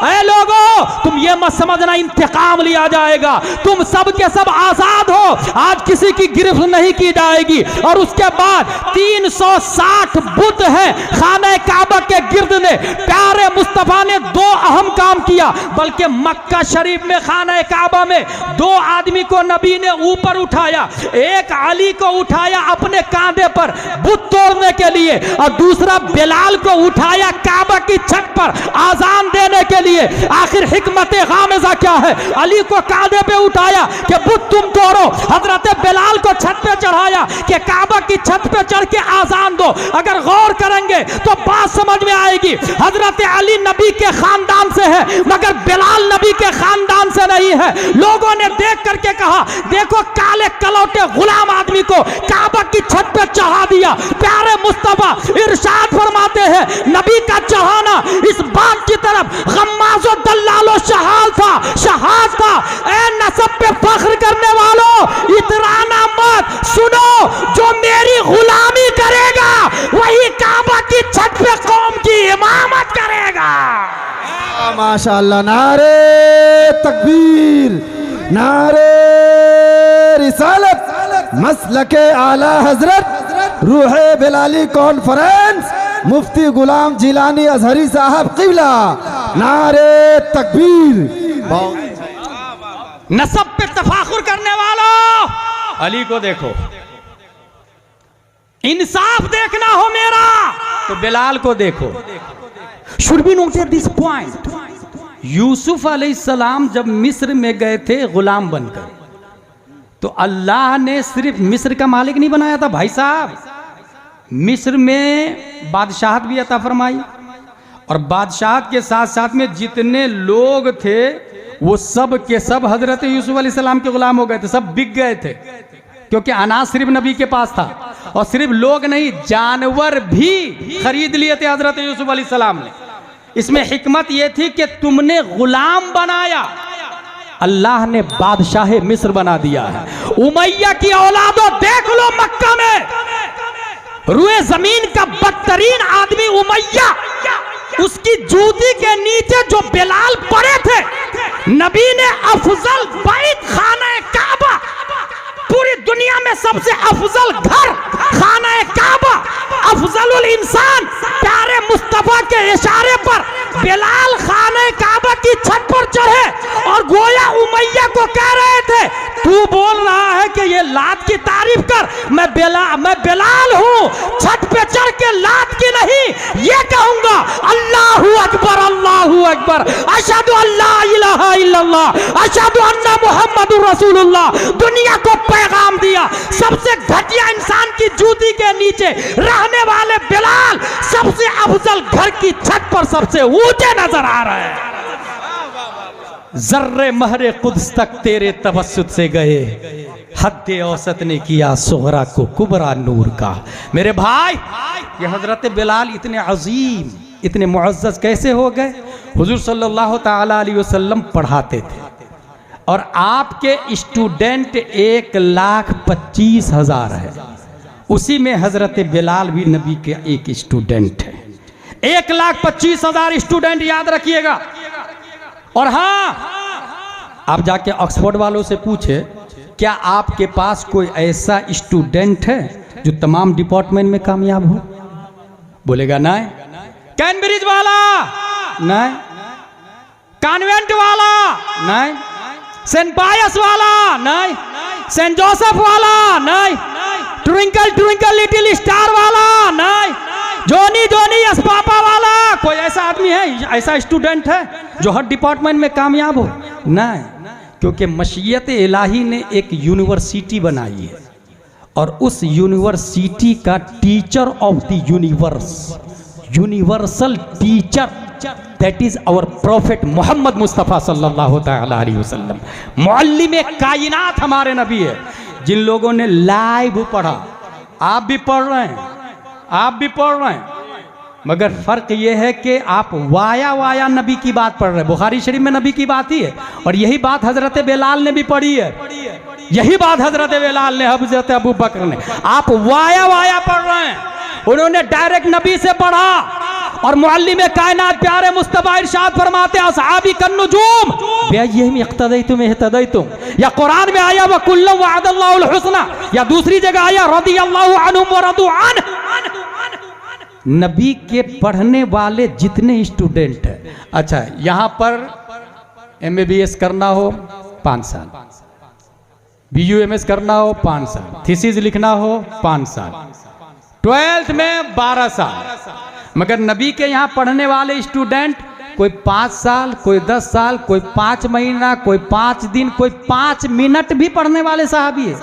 ऐ लोगों, तुम ये मत समझना इंतकाम लिया जाएगा, तुम सब के सब आजाद हो, आज किसी की गिरफ्त नहीं की जाएगी। और उसके बाद 360 बुत है खाना काबा के गिर्द ने। प्यारे मुस्तफ़ा ने 2 अहम काम किया, बल्कि मक्का शरीफ में खाना काबा में 2 आदमी को नबी ने ऊपर उठाया। एक अली को उठाया अपने कांधे पर बुत तोड़ने के लिए और दूसरा बिलाल को उठाया काबा की छत पर आजान देने के लिए। आखिर हिकमत गामिज़ा क्या है? अली को कांधे पे उठाया कि बुत तुम तोड़ो, हजरत बिलाल को छत पे चढ़ाया कि काबा की छत पे चढ़ के आजान दो। अगर गौर करेंगे तो बात समझ में आएगी। हजरत अली नबी के खानदान से है मगर बिलाल नबी के खानदान से नहीं है। लोगों ने देख करके कहा देखो काले कलौटे गुलाम आदमी को काबा की छत पे चढ़ा दिया। प्यारे मुस्तफ़ा इरशाद फरमाते हैं नबी का चढ़ाना इस बात की तरफ गम्माज़ो दल्लालो शहाद था। ए नसब पे फख्र करने वालों, इतराना मत, सुनो, जो मेरी गुलामी करेगा वही काबा की छत पे कौम की इमामत करेगा। माशाअल्लाह, नारे तकबीर, नारे रिसालत, मसलके आला हजरत रूहे बिलाली कॉन्फ्रेंस मुफ्ती गुलाम जिलानी अजहरी साहब किबला, नारे तकबीर। नसब पे तफाखुर करने वालों, अली को देखो, इंसाफ देखना हो मेरा तो बिलाल को देखो। Should be noted this point. Yusuf अलैहिस्सलाम जब मिस्र में गए थे गुलाम बनकर तो अल्लाह ने सिर्फ मिस्र का मालिक नहीं बनाया था भाई साहब, मिस्र में बादशाहत भी अता फरमाई, और बादशाहत के साथ साथ में जितने लोग थे वो सब के सब हजरत यूसुफ अलैहिस्सलाम के गुलाम हो गए थे, सब बिक गए थे, क्योंकि अनाज सिर्फ नबी के पास था। और सिर्फ लोग नहीं, जानवर भी खरीद लिए थे हजरत यूसुफ अलैहिस्सलाम ने। इसमें हिकमत यह थी कि तुमने गुलाम बनाया, अल्लाह ने बादशाह मिस्र बना दिया है। उमैया की औलादों देख लो, मक्का में रुए जमीन का बदतरीन आदमी उमैया, उसकी जूती के नीचे जो बिलाल पड़े थे, नबी ने अफजल बैत खाना काबा, पूरी दुनिया में सबसे अफजल घर खाना काबा, अफजलुल इंसान, प्यारे मुस्तफा के इशारे पर बिलाल खाने काबा की छत पर चढ़े और गोया उमैया को कह रहे थे, तू बोल रहा है कि ये लात की तारीफ कर, मैं बिलाल हूं, छत पे चढ़ के लात की नहीं ये कहूंगा, अल्लाहू अकबर, अल्लाहू अकबर, अशहदु अल्ला इलाहा इल्लल्लाह, अशहदु अन्ना मुहम्मदुर रसूलुल्लाह। दुनिया को पैगाम दिया, सबसे घटिया इंसान की जूती के नीचे रहने वाले बिलाल सबसे अफजल घर की छत पर सबसे ऊंचे नजर आ रहे हैं। जर्रे महरे कुद्स तक तेरे तवस्सुत से गए, हद्दे औसत ने किया सुगरा को कुबरा नूर का। मेरे भाई, ये हजरत बिलाल इतने अजीम, इतने मुअज़्ज़ज़ कैसे हो गए? हुजूर सल्लल्लाहु ताला अलैहि वसल्लम पढ़ाते थे और आपके स्टूडेंट 1,25,000 है, उसी में हजरत बिलाल भी नबी के एक स्टूडेंट है। 1,25,000 स्टूडेंट, याद रखिएगा। और हाँ, आप जाके ऑक्सफोर्ड वालों से पूछे, क्या आपके पास कोई ऐसा स्टूडेंट है जो तमाम डिपार्टमेंट में कामयाब हो? बोलेगा नहीं। कैम्ब्रिज वाला नहीं, कॉन्वेंट वाला नहीं, सेंट पायस वाला नहीं, सेंट जोसेफ वाला नहीं, ट्विंकल ट्विंकल लिटिल स्टार वाला नहीं, जोनी जोनी यसपापा वाला। कोई ऐसा आदमी है, ऐसा स्टूडेंट है जो हर डिपार्टमेंट में कामयाब हो? नहीं, क्योंकि मशीयत इलाही ने एक यूनिवर्सिटी बनाई है और उस यूनिवर्सिटी का teacher of the universe, universal teacher, that is our prophet Muhammad Mustafa सल्लल्लाहु ताला अलैहि वसल्लम। मुअल्लिम कायनात हमारे नबी है, जिन लोगों ने लाइव पढ़ा, आप भी पढ़ रहे हैं, आप भी पढ़ रहे हैं, मगर फर्क यह है कि आप वाया नबी की बात पढ़ रहे हैं। बुखारी शरीफ में नबी की बात ही है, और यही बात हजरत बिलाल ने भी पढ़ी है, यही बात हजरत बिलाल ने, हजरत अबू बकर ने। आप वाया पढ़ रहे हैं, उन्होंने डायरेक्ट नबी से पढ़ा। और मुअल्लिम कायनात प्यारे मुस्तफा इरशाद फरमाते हैं, असहाबी कन्नुजूम बिअय्यिहिम इक्तदैतुम इहतदैतुम, या कुरान में आया व कुल्लम वअदल्लाहुल हुस्ना, या दूसरी जगह आया रदियल्लाहु अन्हुम व रदू अन्हु। नबी के पढ़ने वाले जितने स्टूडेंट हैं, अच्छा यहां पर MBBS करना हो 5 साल, BUMS करना हो 5 साल, थीसिस लिखना हो 5 साल, 12th में 12 साल, मगर नबी के यहाँ पढ़ने वाले स्टूडेंट कोई 5 साल, कोई 10 साल, कोई 5 महीना, कोई 5 दिन, कोई 5 मिनट भी पढ़ने वाले साहबी है,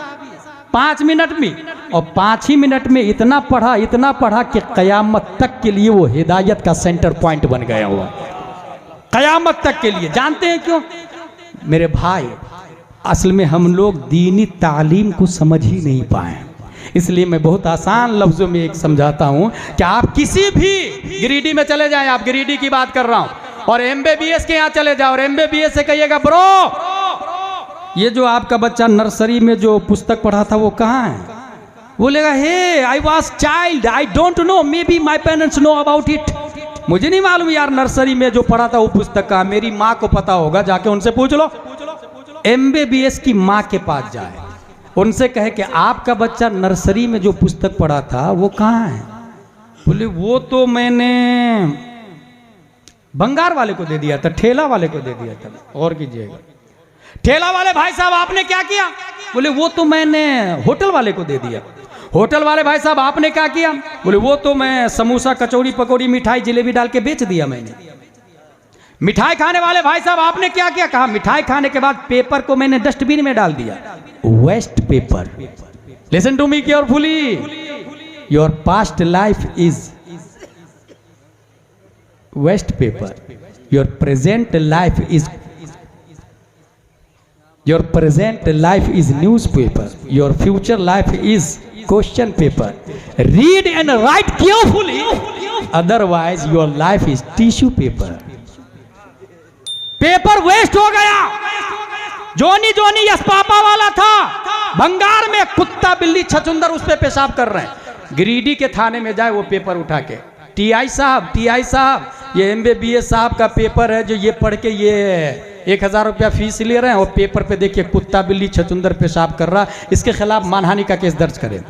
5 मिनट में, और 5 ही मिनट में इतना पढ़ा कि कयामत तक के लिए वो हिदायत का सेंटर पॉइंट बन गया हुआ, कयामत तक के लिए। जानते हैं क्यों मेरे भाई? असल में हम लोग दीनी तालीम को समझ ही नहीं पाए, इसलिए मैं बहुत आसान लफ्जों में एक समझाता हूं कि आप किसी भी गिरिडीह में चले जाएं, आप गिरिडीह की बात कर रहा हूं, और MBBS के यहाँ चले जाओ और MBBS से कहिएगा, ब्रो ये जो आपका बच्चा नर्सरी में जो पुस्तक पढ़ा था वो कहाँ है? बोलेगा, he I was child, I don't know, may be my parents know about it. मुझे नहीं मालूम यार नर्सरी में जो पढ़ा था वो पुस्तक का, मेरी माँ को पता होगा, जाके उनसे पूछ लो। MBBS की माँ के पास जाए, उनसे कहे कि आपका बच्चा नर्सरी में जो पुस्तक पढ़ा था वो कहाँ है? बोले वो तो मैंने भंगार वाले को दे दिया था, ठेला वाले को दे दिया था। और कीजिएगा, ठेला वाले भाई साहब आपने क्या किया? बोले वो तो मैंने होटल वाले को दे दिया। होटल वाले भाई साहब आपने क्या किया? बोले वो तो मैं समोसा कचौड़ी पकौड़ी मिठाई जलेबी डाल के बेच दिया मैंने। मिठाई खाने वाले भाई साहब आपने क्या क्या कहा? मिठाई खाने के बाद पेपर को मैंने डस्टबिन में डाल दिया, waste paper. Listen to me carefully, your past life is waste paper, your present life is newspaper, your future life is question paper. Read and write carefully, otherwise your life is tissue paper. Paper waste हो गया। जोनी Johnny yes papa वाला था, भंगार में कुत्ता बिल्ली छचुंदर उस पे पेशाब कर रहे हैं। गिरिडीह के थाने में जाए वो पेपर उठा के, टीआई साहब ये MBBS साहब का पेपर है जो ये पढ़ के ये 1000 रुपया फीस ले रहे हैं और पेपर पे देखिए कुत्ता बिल्ली छचुंदर पेशाब कर रहा, इसके खिलाफ मानहानि का केस दर्ज करें।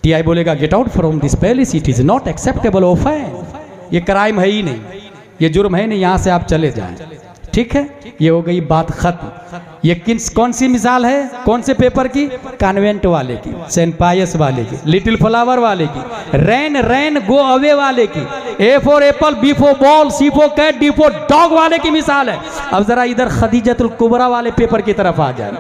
टीआई बोलेगा get out from this palace, it is not acceptable offence, ये क्राइम है ही नहीं, ये जुर्म है नहीं, यहाँ से आप चले जाएं। ठीक है, ये हो गई बात खत्म। ये कौन सी मिसाल है? कौन से पेपर की? कॉन्वेंट वाले की, सेंट पायस वाले की, लिटिल फ्लावर वाले की, रैन गो अवे वाले की, A for apple, B for ball, C for cat, D for dog वाले की मिसाल है। अब जरा इधर खदीजतुल कुबरा वाले पेपर की तरफ आ जाए,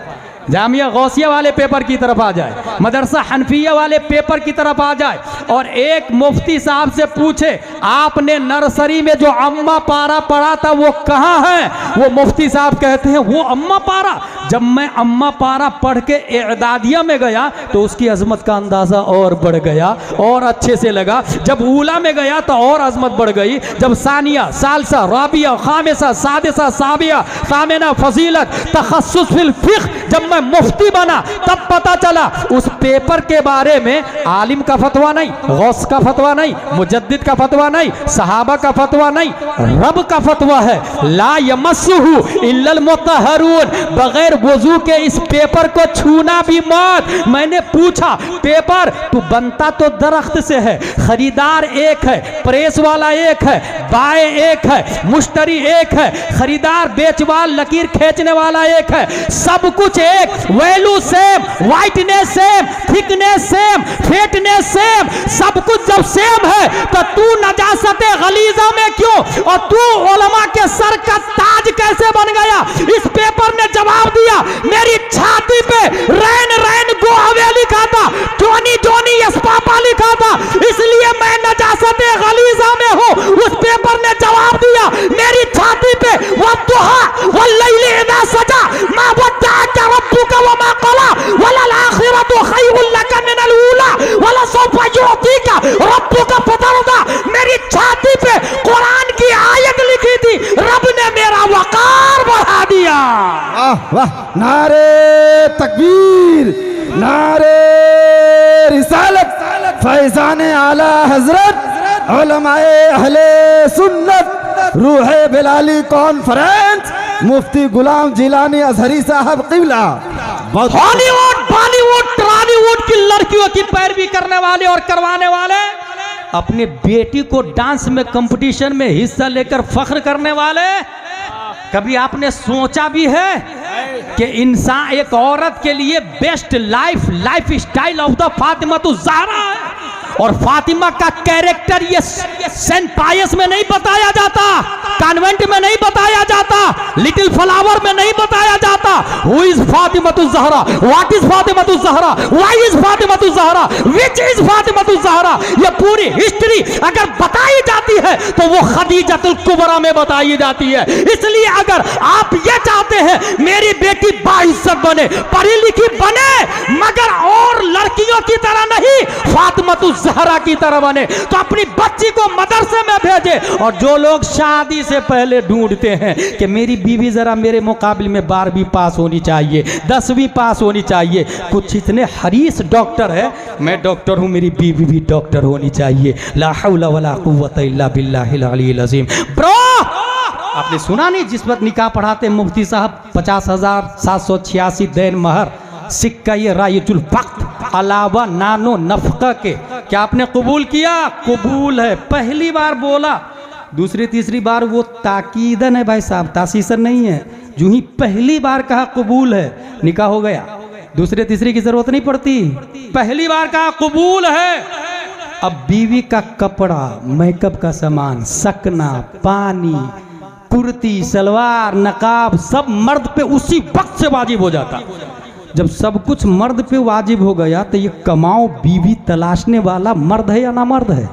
जामिया गौसिया वाले पेपर की तरफ आ जाए, मदरसा हनफिया वाले पेपर की तरफ आ जाए और एक मुफ्ती साहब से पूछे आपने नर्सरी में जो अम्मा पारा पढ़ा था वो कहाँ है? वो मुफ्ती साहब कहते हैं वो अम्मा पारा, जब मैं अम्मा पारा पढ़ के एदादिया में गया तो उसकी अजमत का अंदाज़ा और बढ़ गया और अच्छे से लगा, जब ऊला में गया तो और अजमत बढ़ गई, जब सानिया, सालसा, राबिया, खामिसा, सादिसा, साबिया, सामिना, फजीलत, तखस्सुस फिल फिक़्ह, जब मैं मुफ्ती बना तब पता चला उस पेपर के बारे में आलिम का फतवा नहीं, गौस का फतवा नहीं, मुजद्दिद का फतवा नहीं, सहाबा का फतवा नहीं, रब का फतवा है, ला यमस्सुहु इल्लल मुतहहरून, बगैर वजू के इस पेपर को छूना भी मत। मैंने पूछा पेपर तू बनता तो दरख्त से है, खरीदार एक है, प्रेस वाला एक है, बाय एक है, मुश्तरी एक है, खरीदार बेचवाल लकीर खींचने वाला एक है, सब कुछ एक, value same, whiteness same, thickness same, fatness same, सब कुछ जब सेम है तो तू नजासते गलीजा में क्यों और तू उलमा के सर का ताज कैसे बन गया? इस पेपर ने जवाब दिया, मेरी छाती पे रैन गो अवे लिखा था, जोनी यस पापा लिखा था, इसलिए मैं नजासते गलीजा में हूं। उस पेपर ने जवाब दिया, मेरी छाती पे वद्दुहा वल्लैलि इज़ा सजा मा वद्दअका रब्बुका वमा क़ला वलल आखिरतु खैरुल लका मिनल ऊला वलसौफा युअतीका रब्बुका फतरदा। मेरी छाती पे कुरान की आयत लिखी थी, रब ने मेरा वकार बढ़ा दिया। वाह वाह, नारे तकबीर, नारे रिसालत, फैज़ाने आला हजरत उलमाए अहले सुन्नत, रूहे बिलाली कॉन्फ्रेंस, मुफ्ती गुलाम जिलानी अजहरी साहब क़िबला। हॉलीवुड, बॉलीवुड, टॉलीवुड की लड़कियों की पैरवी करने वाले और करवाने वाले, अपने बेटी को डांस में कंपटीशन में हिस्सा लेकर फख्र करने वाले, कभी आपने सोचा भी है कि इंसान एक औरत के लिए best life style of the Fatima तो ज़हरा है और फातिमा का कैरेक्टर ये सेंट पायस में नहीं बताया जाता, कॉन्वेंट में नहीं बताया जाता, लिटिल फ्लावर में नहीं बताया जाता। Who is Fatimatuz Zahra, what is Fatimatuz Zahra, why is Fatimatuz Zahra, which is Fatimatuz Zahra, ये पूरी हिस्ट्री अगर बताई जाती है तो वो खदीजतुल कुबरा में बताई जाती है। इसलिए अगर आप ये चाहते हैं मेरी बेटी बाइज्जत बने, पढ़ी लिखी बने, मगर और लड़कियों की तरह नहीं, फातिमातुज ज़हरा की तरह बने, तो अपनी बच्ची को मदरसे में भेजे। और जो लोग शादी से पहले ढूंढते हैं कि मेरी बीवी जरा मेरे मुकाबले में 12वीं पास होनी चाहिए, 10वीं पास होनी चाहिए, कुछ इतने हरीस डॉक्टर है, मैं डॉक्टर हूं, मेरी बीवी भी डॉक्टर होनी चाहिए। ला हौला वला कुव्वता इल्ला बिल्लाहिल अलील अज़ीम। ब्रो, आपने सुना नहीं जिस वक्त निकाह पढ़ाते मुफ्ती साहब 50,786 दैन महर, सिक्का ये रायजुल वक्त अलावा नानो नफका के, क्या आपने कबूल किया? कबूल है। पहली बार बोला, दूसरी तीसरी बार वो ताकीदन है भाई साहब, तासीसन नहीं है। जो ही पहली बार कहा कबूल है, निकाह हो गया, दूसरे तीसरी की जरूरत नहीं पड़ती, पहली बार कहा कबूल है। अब बीवी का कपड़ा, मेकअप का सामान, सकना, पानी, कुर्ती सलवार नकाब सब मर्द पे उसी वक्त से वाजिब हो जाता। जब सब कुछ मर्द पे वाजिब हो गया तो ये कमाओ बीवी तलाशने वाला मर्द है या ना मर्द है?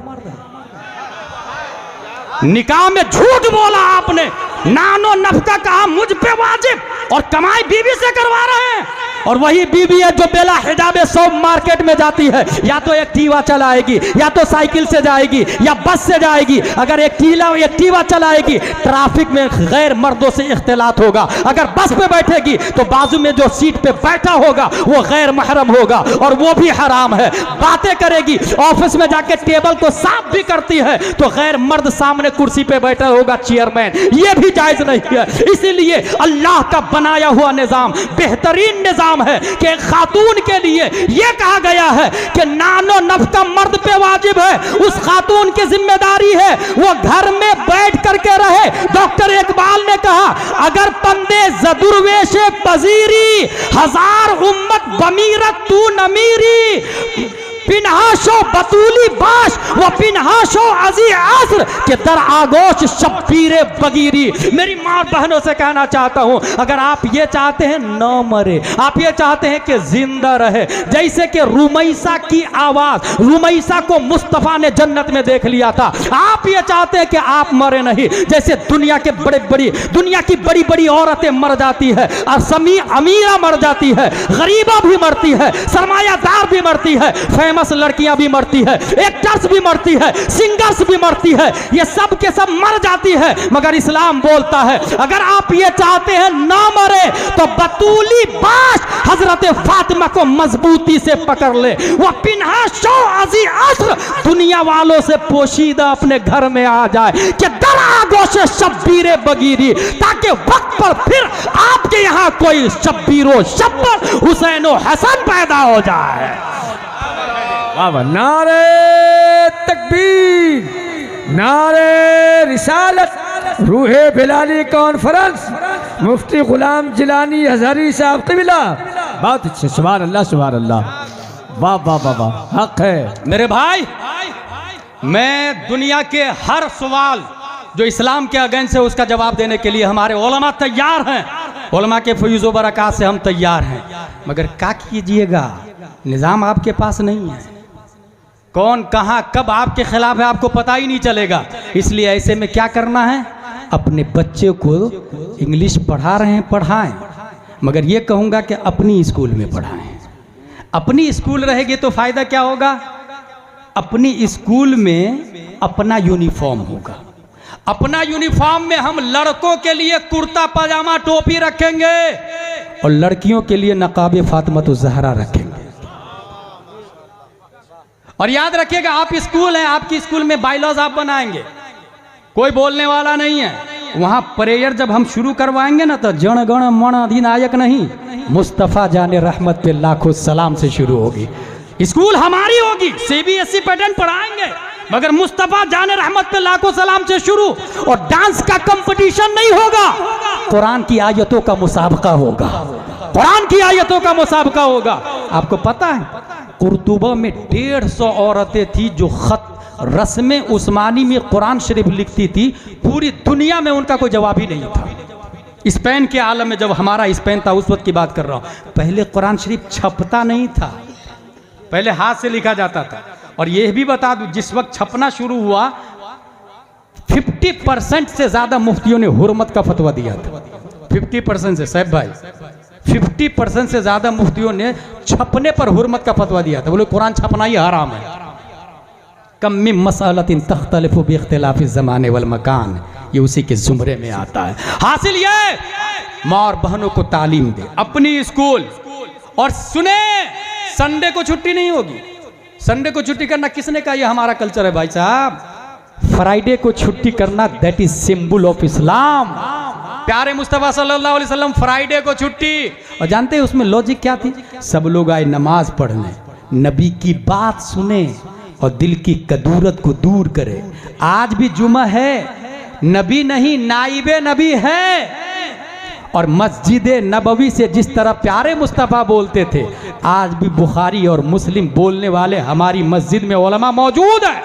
निकाह में झूठ बोला आपने, नानो नफका कहा मुझ पे वाजिब और कमाई बीवी से करवा रहे हैं। और वही बीवी है जो बेला हिजाबे सब मार्केट में जाती है, या तो एक्टिवा चलाएगी या तो साइकिल से जाएगी या बस से जाएगी। अगर एक्टिवा चलाएगी ट्रैफिक में गैर मर्दों से इख्तिलात होगा, अगर बस पे बैठेगी तो बाजू में जो सीट पे बैठा होगा वो गैर महरम होगा और वो भी हराम है। बातें करेगी, ऑफिस में जाके टेबल को साफ भी करती है तो गैर मर्द सामने कुर्सी पे बैठा होगा चेयरमैन, ये भी जायज नहीं है। इसीलिए अल्लाह का बनाया हुआ निजाम बेहतरीन निजाम है कि एक खातून के लिए यह कहा गया है कि नानो नफका मर्द पे वाजिब है, उस खातून की जिम्मेदारी है वो घर में बैठ करके रहे। डॉक्टर इकबाल ने कहा अगर पंदे जदुर्वेशे पजीरी हजार उम्मत बमीरत तू नमीरी, पिनहाशो बतूली बाश व पिनहाशो अजी असर के दर आगोश शब्बीरे बगीरी। मेरी माँ बहनों से कहना चाहता हूँ, अगर आप ये चाहते हैं न मरे, आप ये चाहते हैं कि जिंदा रहे, जैसे कि रुमैसा की आवाज, रुमैसा को मुस्तफा ने जन्नत में देख लिया था, आप ये चाहते हैं कि आप मरे नहीं, जैसे दुनिया की बड़ी बड़ी औरतें मर जाती है, अमीरा मर जाती है, गरीबा भी मरती है, सरमायादार भी मरती है, फेमस लड़कियां भी मरती है, एक्टर्स भी मरती है, सिंगर्स भी मरती है, ये सब के सब मर जाती है। मगर इस्लाम बोलता है अगर आप ये चाहते हैं ना मरे तो बतूली बाश हजरत फातिमा को मजबूती से पकड़ ले, वो पिन्हा शो अजी असर दुनिया वालों से पोशीदा अपने घर में आ जाए कि दरागों से शब्बीरे बगीरी, ताकि वक्त पर फिर आपके यहाँ कोई शब्बीरो शब्बर हुसैनो हसन पैदा हो जाए। नारे तकबीर, नारे रिसालत, रूहे बिलाली कॉन्फ्रेंस, मुफ्ती गुलाम जिलानी हजारी साहब क़िबला। बहुत अच्छे, सुभान अल्लाह सुभान अल्लाह, वाह वाह वाह वाह, हक है। मेरे भाई, मैं दुनिया के हर सवाल जो इस्लाम के अगेंस्ट है उसका जवाब देने के लिए हमारे उलमा तैयार हैं, उलमा के फयूज़ व बरक़ात से हम तैयार हैं। मगर क्या कीजिएगा, निज़ाम आपके पास नहीं है, कौन कहाँ कब आपके खिलाफ है आपको पता ही नहीं चलेगा। इसलिए ऐसे में क्या करना है, अपने बच्चे को इंग्लिश पढ़ा रहे हैं पढ़ाएं, मगर ये कहूँगा कि अपनी स्कूल में पढ़ाएं। अपनी स्कूल रहेगी तो फ़ायदा क्या होगा, अपनी स्कूल में अपना यूनिफॉर्म होगा, अपना यूनिफॉर्म में हम लड़कों के लिए कुर्ता पजामा टोपी रखेंगे और लड़कियों के लिए नकाब फातिमा ज़हरा रखेंगे। और याद रखिएगा आप स्कूल हैं, आपकी स्कूल में बायलॉज आप बनाएंगे, कोई बोलने वाला नहीं है। वहां प्रेयर जब हम शुरू करवाएंगे ना तो जन गण मन अधिनायक नहीं, मुस्तफ़ा जाने रहमत पे लाखों सलाम से शुरू होगी। स्कूल हमारी होगी, CBSE पैटर्न पढ़ाएंगे, मगर मुस्तफ़ा जाने रहमत पे लाखों सलाम से शुरू। और डांस का कंपटीशन नहीं होगा, कुरान की आयतों का मुसाबका होगा, कुरान की आयतों का मुसाबका होगा। आपको पता है कुर्तुबा में 150 औरतें थी जो खत रस्म उस्मानी में कुरान शरीफ लिखती थी, पूरी दुनिया में उनका कोई जवाब ही नहीं था। स्पेन के आलम में, जब हमारा स्पेन था उस वक्त की बात कर रहा हूँ, पहले कुरान शरीफ छपता नहीं था, पहले हाथ से लिखा जाता था। और यह भी बता दूं, जिस वक्त छपना शुरू हुआ 50% से ज्यादा मुफ्तियों ने हुर्मत का फतवा दिया था। 50% से, साहब भाई 50% से ज्यादा मुफ्तियों ने छपने पर हुर्मत का फतवा दिया था, बोले कुरान छपना ही हराम है। कम मिन मसअलतिन तख्तलिफु बिइख्तिलाफि ज़माने वल मकान, ये उसी के जुमरे में आता है। हासिल ये माँ और बहनों को तालीम दे अपनी स्कूल। और सुने, संडे को छुट्टी नहीं होगी, संडे को छुट्टी करना किसने कहा, ये हमारा कल्चर है भाई साहब। फ्राइडे को छुट्टी करना that is symbol of Islam. प्यारे मुस्तफ़ा सल्लल्लाहु अलैहि वसल्लम फ्राइडे को छुट्टी, और जानते हैं उसमें लॉजिक क्या थी, सब लोग आए नमाज पढ़ने, नबी की बात सुने और दिल की कदूरत को दूर करे। आज भी जुमा है, नबी नहीं नाइबे नबी है। और मस्जिद नबवी से जिस तरह प्यारे मुस्तफ़ा बोलते थे, आज भी बुखारी और मुस्लिम बोलने वाले हमारी मस्जिद में उलमा मौजूद है।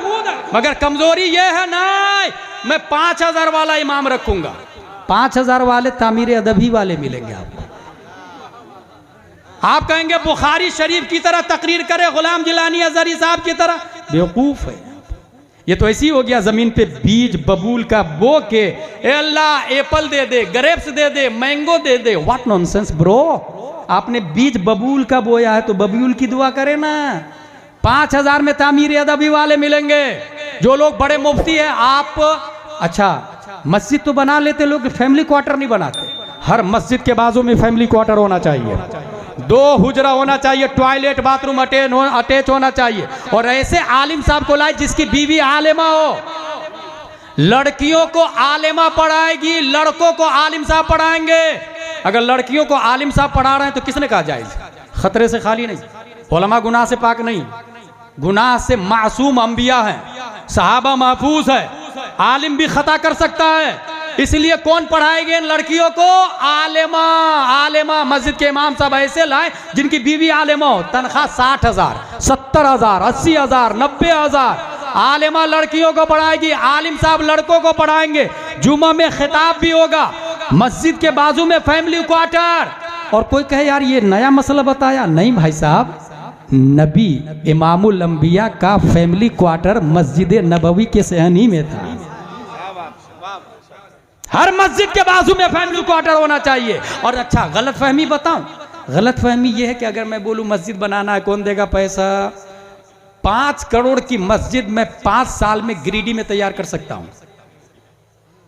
मगर कमजोरी ये है, नहीं मैं 5000 वाला इमाम रखूंगा, 5,000 वाले तामीर अदबी वाले मिलेंगे आपको। आप कहेंगे बुखारी शरीफ की तरह तकरीर करे गुलाम जिलानी अजहरी साहब की तरह, बेवकूफ है। ये तो ऐसी हो गया जमीन पे बीज बबूल का बो के ए अल्लाह एप्पल दे दे, ग्रेप्स दे दे, मैंगो दे दे। What nonsense bro. आपने बीज बबूल का बोया है तो बबूल की दुआ करे ना। 5,000 में तामीर अदबी वाले मिलेंगे। जो लोग बड़े मुफ्ती है आप, अच्छा मस्जिद तो बना लेते लोग, फैमिली क्वार्टर नहीं बनाते। हर मस्जिद के बाजू में फैमिली क्वार्टर होना चाहिए, 2 हुजरा होना चाहिए, टॉयलेट बाथरूम अटैच होना चाहिए। और ऐसे आलिम साहब को लाए जिसकी बीवी आलिमा हो। लड़कियों को आलिमा पढ़ाएगी, लड़कों को आलिम साहब पढ़ाएंगे। अगर लड़कियों को आलिम साहब पढ़ा रहे हैं तो किसने कहा जायज? खतरे से खाली नहीं, उलमा गुनाह से पाक नहीं, गुनाह से मासूम अंबिया हैं, सहाबा महफूज है। आलिम भी खता कर सकता है, इसलिए कौन पढ़ाएंगे इन लड़कियों को? आलिमा। आलिमा मस्जिद के इमाम साहब ऐसे लाए जिनकी बीवी आलिमा हो, तनख्वाह 60,000, 70,000, 80,000, 90,000। आलिमा लड़कियों को पढ़ाएगी, आलिम साहब लड़कों को पढ़ाएंगे। जुमा में खिताब भी होगा, मस्जिद के बाजू में फैमिली क्वार्टर। और कोई कहे यार ये नया मसला बताया, नहीं भाई साहब, नबी इमामुल अंबिया का फैमिली क्वार्टर मस्जिद नबवी के सहनी में था। हर मस्जिद के बाजू में फैमिली क्वार्टर होना चाहिए। और अच्छा गलत फहमी बताऊं, गलत फहमी यह है कि अगर मैं बोलूं मस्जिद बनाना है, कौन देगा पैसा? 5 करोड़ की मस्जिद मैं 5 साल में गिरिडीह में तैयार कर सकता हूं।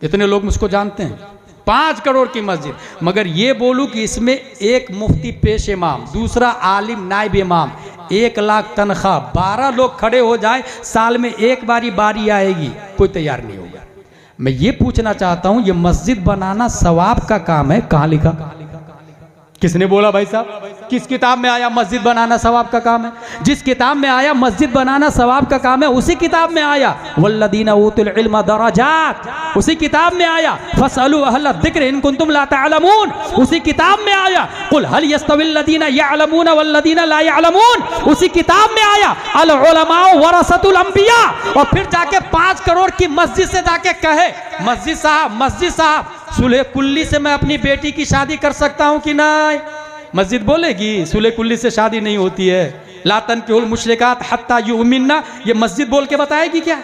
इतने लोग मुझको जानते हैं। 5 करोड़ की मस्जिद, मगर ये बोलूं कि इसमें एक मुफ्ती पेश इमाम, दूसरा आलिम नाइब इमाम, 1 लाख तनख्वाह, 12 लोग खड़े हो जाए, साल में एक बारी आएगी, कोई तैयार नहीं होगा। मैं ये पूछना चाहता हूं, ये मस्जिद बनाना सवाब का काम है, कहां लिखा? किसने बोला भाई साहब? किस किताब में आया मस्जिद बनाना सवाब का काम है? जिस किताब में आया मस्जिद बनाना सवाब का काम है, उसी किताब में आया वल्लदीना ऊतुल इल्म दराजात, उसी किताब में आया फसअलू अहल ज़िक्र इन कुंतुम ला तअलमून, उसी किताब में आया कुल हल यस्तविल लदीना यअलमून वल्लदीना ला यअलमून, उसी किताब में आया अल उलमा वरसतुल अंबिया। और फिर जाके 5 करोड़ की मस्जिद से जाके कहे मस्जिद साहब सुलह कुल्ली से मैं अपनी बेटी की शादी कर सकता हूं कि नहीं? मस्जिद बोलेगी सुलह कुल्ली से शादी नहीं होती है, ला तनकिहुल मुशरिकात हत्ता युमिनना, ये मस्जिद बोल के बताएगी क्या?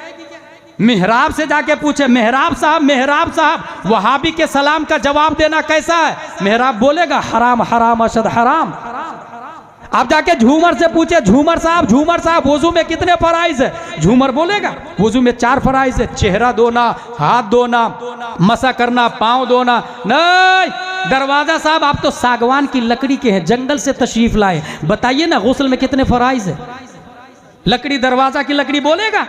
मेहराब से जाके पूछे, मेहराब साहब वहाबी के सलाम का जवाब देना कैसा है? मेहराब बोलेगा हराम हराम अशद हराम। आप जाके झूमर से पूछे, झूमर साहब वुजू में कितने फराइज है? झूमर बोलेगा वुजू में 4 फराइज है, चेहरा धोना, हाथ धोना, मसा करना, पांव धोना। नहीं, दरवाजा साहब आप तो सागवान की लकड़ी के हैं, जंगल से तशरीफ लाए, बताइए ना गुस्ल में कितने फराइज है? लकड़ी, दरवाजा की लकड़ी बोलेगा?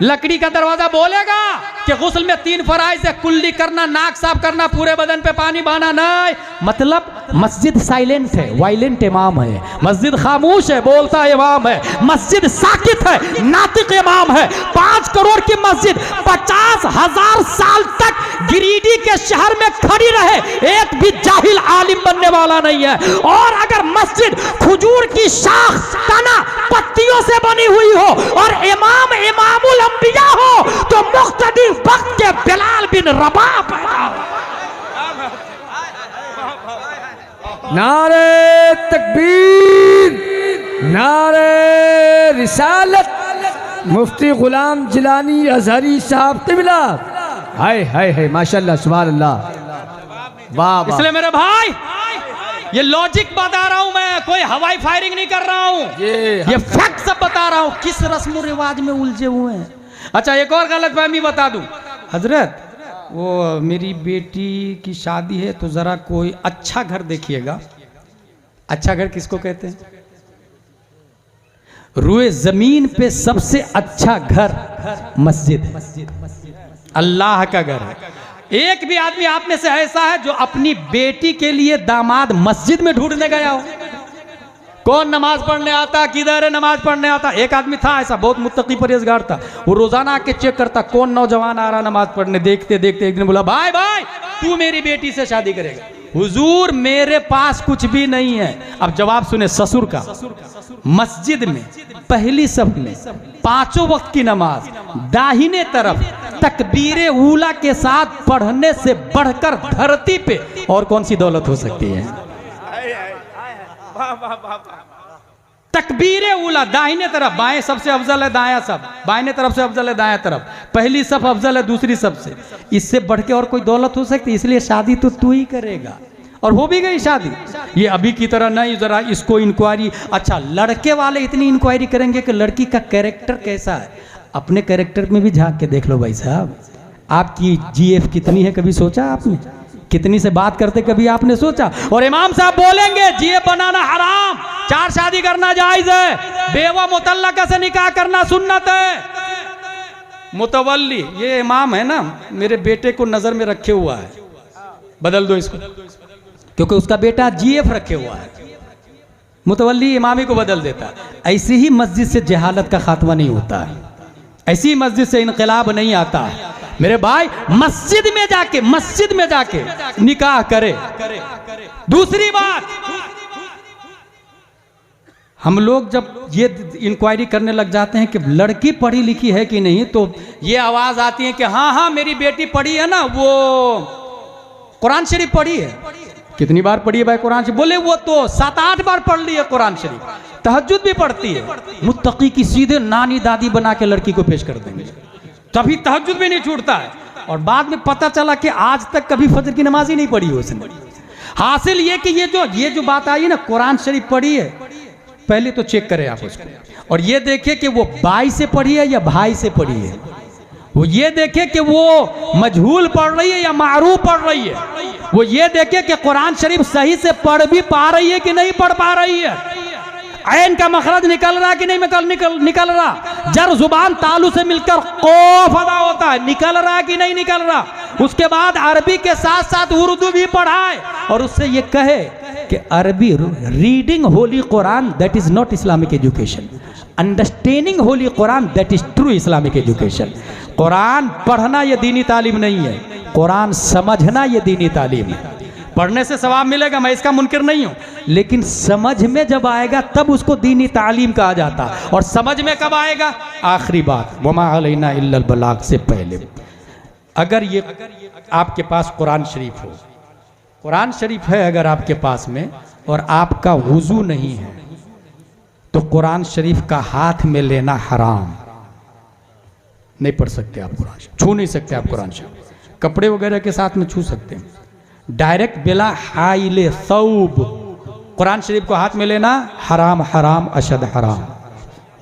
लकड़ी का दरवाजा बोलेगा कि गुस्ल में 3 फराइज है, कुल्ली करना, नाक साफ करना, पूरे बदन पे पानी बहाना? नहीं। मतलब मस्जिद साइलेंट है, वायलेंट इमाम है, मस्जिद खामोश है, बोलता इमाम है, मस्जिद साकित है, नातिक इमाम है। 5 करोड़ की मस्जिद 50,000 साल तक गिरिडीह के शहर में खड़ी रहे, एक भी जाहिल आलिम बनने वाला नहीं है। और अगर मस्जिद खजूर की शाख, तना, पत्तियों से बनी हुई हो और इमामुल अंबिया हो तो मुख्तदी वक्त के बिलाल बिन रबाह पैदा हो। नारे तकबीर, नारे रिसालत, मुफ्ती गुलाम जिलानी अजहरी साहब क़िबला। हाय हाय हाय, माशाल्लाह, सुभान अल्लाह, वाह वाह। इसलिए मेरे भाई ये लॉजिक बता रहा हूं मैं, कोई हवाई फायरिंग नहीं कर रहा हूं, ये फैक्ट सब बता रहा हूं, किस रस्म रिवाज में उलझे हुए हैं। अच्छा एक और गलत फहमी बता दूं, हजरत वो मेरी बेटी की शादी है तो जरा कोई अच्छा घर देखिएगा। अच्छा घर किसको कहते हैं? रुए जमीन पे सबसे अच्छा घर मस्जिद है, अल्लाह का घर है। एक भी आदमी आप में से ऐसा है जो अपनी बेटी के लिए दामाद मस्जिद में ढूंढने गया हो? कौन नमाज पढ़ने आता, किधर है नमाज पढ़ने आता? एक आदमी था ऐसा, बहुत मुत्तकी परहेजगार था, वो रोजाना आके चेक करता कौन नौजवान आ रहा नमाज पढ़ने। देखते देखते एक दिन बोला, भाई तू मेरी बेटी से शादी करेगा? हुजूर मेरे पास कुछ भी नहीं है। अब जवाब सुने ससुर का, मस्जिद में पहली सफ में 5 वक्त की नमाज, दाहिने तरफ तकबीर ऊला के साथ पढ़ने से बढ़कर धरती पे और कौन सी दौलत हो सकती है? तकबीर उला, दाहिने तरफ बाएं सबसे अफजल है, दायां सब बाएं तरफ से अफजल है, दायां तरफ पहली सब अफजल है दूसरी सबसे। इससे बढ़ के और कोई दौलत हो सकती है? इसलिए शादी तो तू ही करेगा, और हो भी गई शादी। ये अभी की तरह नहीं जरा इसको इंक्वायरी, अच्छा लड़के वाले इतनी इंक्वायरी करेंगे कि लड़की का कैरेक्टर कैसा है। अपने कैरेक्टर में भी झांक के देख लो भाई साहब, आपकी जीएफ कितनी है कभी सोचा आपने? कितनी से बात करते कभी आपने सोचा? और इमाम साहब बोलेंगे जीएफ बनाना हराम, 4 शादी करना जायज है, बेवा मुतल्लका से निकाह करना सुन्नत है। मुतवल्ली, ये इमाम है ना, मेरे बेटे को नजर में रखे हुआ है, बदल दो इसको, क्योंकि उसका बेटा जीएफ रखे हुआ है। मुतवल्ली इमामी को बदल देता है। ऐसी ही मस्जिद से जहालत का खात्मा नहीं होता है, ऐसी मस्जिद से इनकलाब नहीं आता है। मेरे भाई मस्जिद में जाके निकाह करे। दूसरी बात, हम लोग जब ये इंक्वायरी करने लग जाते हैं कि लड़की पढ़ी लिखी है कि नहीं, तो ये आवाज आती है कि हाँ मेरी बेटी पढ़ी है ना, वो कुरान शरीफ पढ़ी है। कितनी बार पढ़ी है भाई कुरान शरीफ? बोले वो तो 7-8 बार पढ़ ली है कुरान शरीफ, तहज्जुद भी पढ़ती है। मुत्तकी की सीधे नानी दादी बना के लड़की को पेश कर देंगे, तभी तहज्जुद भी नहीं छूटता है। और बाद में पता चला कि आज तक कभी फजर की नमाज ही नहीं पढ़ी हो उसने। हासिल ये कि ये जो बात आई ना, कुरान शरीफ पढ़ी है, पहले तो चेक करें आप उसको, और ये देखे कि वो बाई से पढ़ी है या भाई से पढ़ी है। वो ये देखे कि वो मजहूल पढ़ रही है या मारूफ पढ़ रही है। वो ये देखे कि कुरान शरीफ सही से पढ़ भी पा रही है कि नहीं पढ़ पा रही है। ऐन का मखरज निकल रहा कि नहीं निकल रहा। जर जुबान तालू से मिलकर कौफ अदा होता है, निकल रहा कि नहीं निकल रहा। उसके बाद अरबी के साथ साथ उर्दू भी पढ़ाए, और उससे ये कहे कि अरबी reading Holi Quran that is not Islamic education, understanding Holi Quran that is true Islamic education. Quran पढ़ना ये दीनी तालीम नहीं है, कुरान समझना ये दीनी तालीम है। पढ़ने से सवाब मिलेगा, मैं इसका मुनकिर नहीं हूं, लेकिन समझ में जब आएगा तब उसको दीनी तालीम कहा जाता। और समझ में कब आएगा? आखिरी बात, वमा अलैना इल्लल बलाग से पहले। अगर ये आपके पास कुरान शरीफ हो, कुरान शरीफ है अगर आपके पास में, और आपका वुजू नहीं है, तो कुरान शरीफ का हाथ में लेना हराम। नहीं पढ़ सकते आप कुरान शरीफ, छू नहीं सकते आप कुरान शरीफ। कपड़े वगैरह के साथ में छू सकते हैं, डायरेक्ट बिला हाइले सौब कुरान शरीफ को हाथ में लेना हराम, हराम अशद हराम।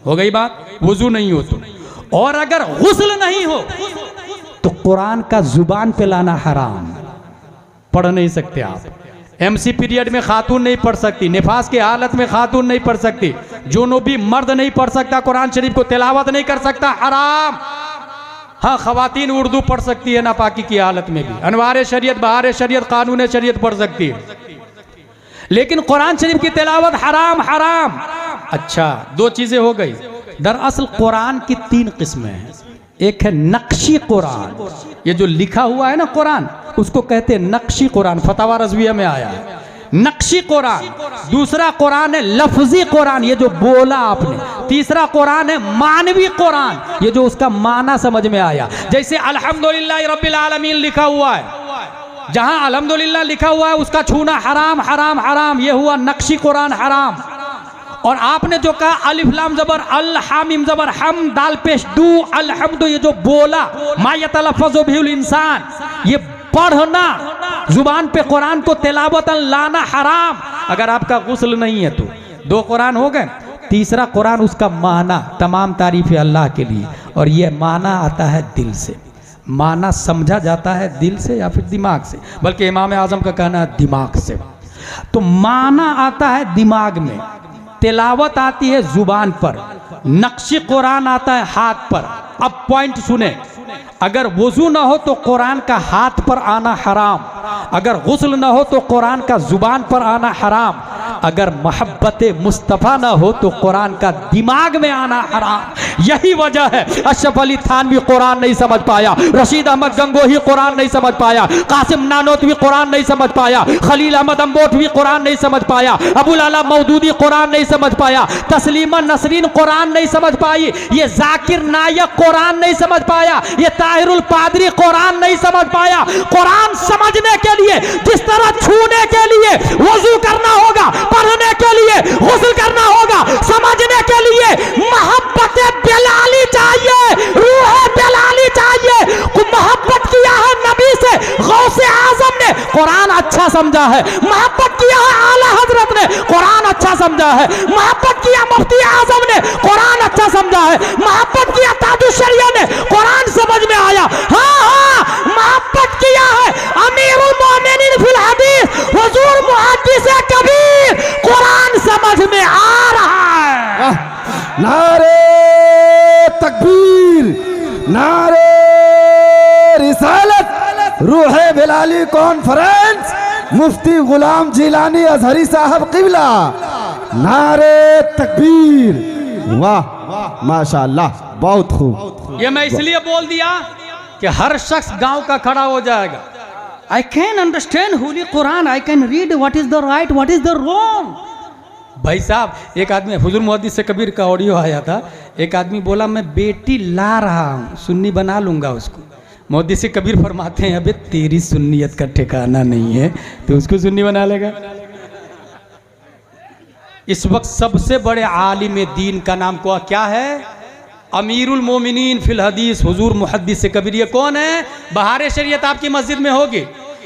हो गई बात? वुजू नहीं हो तो, और अगर गुस्ल नहीं हो तो कुरान का जुबान पे लाना हराम, पढ़ नहीं सकते आप। एमसी पीरियड में खातून नहीं पढ़ सकती, निफास की हालत में खातून नहीं पढ़ सकती, जुनूबी मर्द नहीं पढ़ सकता, कुरान शरीफ को तिलावत नहीं कर सकता, हराम। हाँ, खवातीन उर्दू पढ़ सकती है नापाकी की हालत में भी, अनवार शरीयत, बहार शरीयत, कानून शरीयत पढ़ सकती है, लेकिन कुरान शरीफ की तिलावत हराम, हराम। अच्छा, 2 चीजें हो गई। दरअसल कुरान की 3 किस्में हैं। एक है नक्शी कुरान, ये जो लिखा हुआ है ना कुरान, उसको कहते हैं नक्शी कुरान, फतवा रज़विया में आया है नक्शी कुरान। दूसरा कुरान है लफ्जी कुरान, ये जो बोला आपने। तीसरा कुरान है मानवी कुरान, ये जो उसका माना समझ में आया। जैसे अल्हम्दुलिल्लाह रब्बिल आलमीन लिखा हुआ है, जहां अल्हम्दुलिल्लाह लिखा हुआ है उसका छूना हराम, हराम, हराम। ये हुआ नक्शी कुरान, हराम। और आपने जो कहा अलिफ लाम जबर अल, हामिम जबर हम, दाल पेश दू, अलहम्दु, ये जो बोला मा यतलफ़्फ़ज़ु बिहिल इंसान, ये पढ़ना, जुबान पे कुरान को तिलावतन लाना हराम। अगर आपका गुस्ल नहीं है तो 2 कुरान हो गए। तीसरा कुरान उसका माना, तमाम तारीफ़ अल्लाह के लिए, और ये माना आता है दिल से। माना समझा जाता है दिल से या फिर दिमाग से, बल्कि इमाम आज़म का कहना है दिमाग से। तो माना आता है दिमाग में, तिलावत आती है जुबान पर, नक्शी कुरान आता है हाथ पर। अब पॉइंट सुने, अगर वुजू ना हो तो कुरान का हाथ पर आना हराम, अगर गुस्ल ना हो तो कुरान का जुबान पर आना हराम। अगर मोहब्बत मुस्तफ़ा ना हो तो कुरान का दिमाग में आना हराम। यही वजह है अशरफ अली थानवी कुरान नहीं समझ पाया, रशीद अहमद गंगोही कुरान नहीं समझ पाया, कासिम नानोतवी कुरान नहीं समझ पाया, खलील अहमद अम्बोटवी कुरान नहीं समझ पाया, अबुल आला मौदूदी कुरान नहीं समझ पाया, तस्लीमा नसरीन कुरान नहीं समझ पाई, ये जाकिर नायक कुरान नहीं समझ पाया, ये ताहिरुल पादरी कुरान नहीं समझ पाया। कुरान समझने के लिए जिस तरह छूने के लिए वजू करना होगा, पढ़ने के लिए गुस्ल करना होगा, समझने के लिए मोहब्बत बिलाली चाहिए, रूह बिलाली चाहिए। मोहब्बत किया है नबी से गौसे आजम ने, कुरान अच्छा समझा है। मोहब्बत किया है आला हजरत ने, कुरान अच्छा समझा है। मोहब्बत किया मुफ्ती आजम ने, कुरान अच्छा समझा है। मोहब्बत किया ताजुश शरिया ने, कुरान समझ में आया। हाँ, मोहब्बत किया है अमीरुल मोमिनीन फिल हदीस हुजूर मुहद्दिस कबीर, कुरान समझ में आ रहा है। नारे तकबीर, नारे रिसालत, रूह बिलाली कॉन्फ्रेंस, मुफ्ती गुलाम जिलानी अजहरी साहब किबला, नारे तकबीर। वाह माशाअल्लाह, बहुत खूब। ये मैं इसलिए बोल दिया कि हर शख्स गांव का खड़ा हो जाएगा। I can understand Holi Quran, I can read what is the right what is the wrong. भाई साहब, एक आदमी हुजूर मुहद्दिस कबीर का ऑडियो आया था, एक आदमी बोला मैं बेटी ला रहा हूँ, सुन्नी बना लूंगा उसको। मुहद्दिस कबीर फरमाते हैं अबे तेरी सुन्नियत का ठिकाना नहीं है तो उसको सुन्नी बना लेगा। इस वक्त सबसे बड़े आलिम दीन का नाम क्या है? अमीरुल मोमिनीन फिल हदीस हुजूर मुहद्दिस कबीर। ये कौन है? बहार शरीयत आपकी मस्जिद में होगी।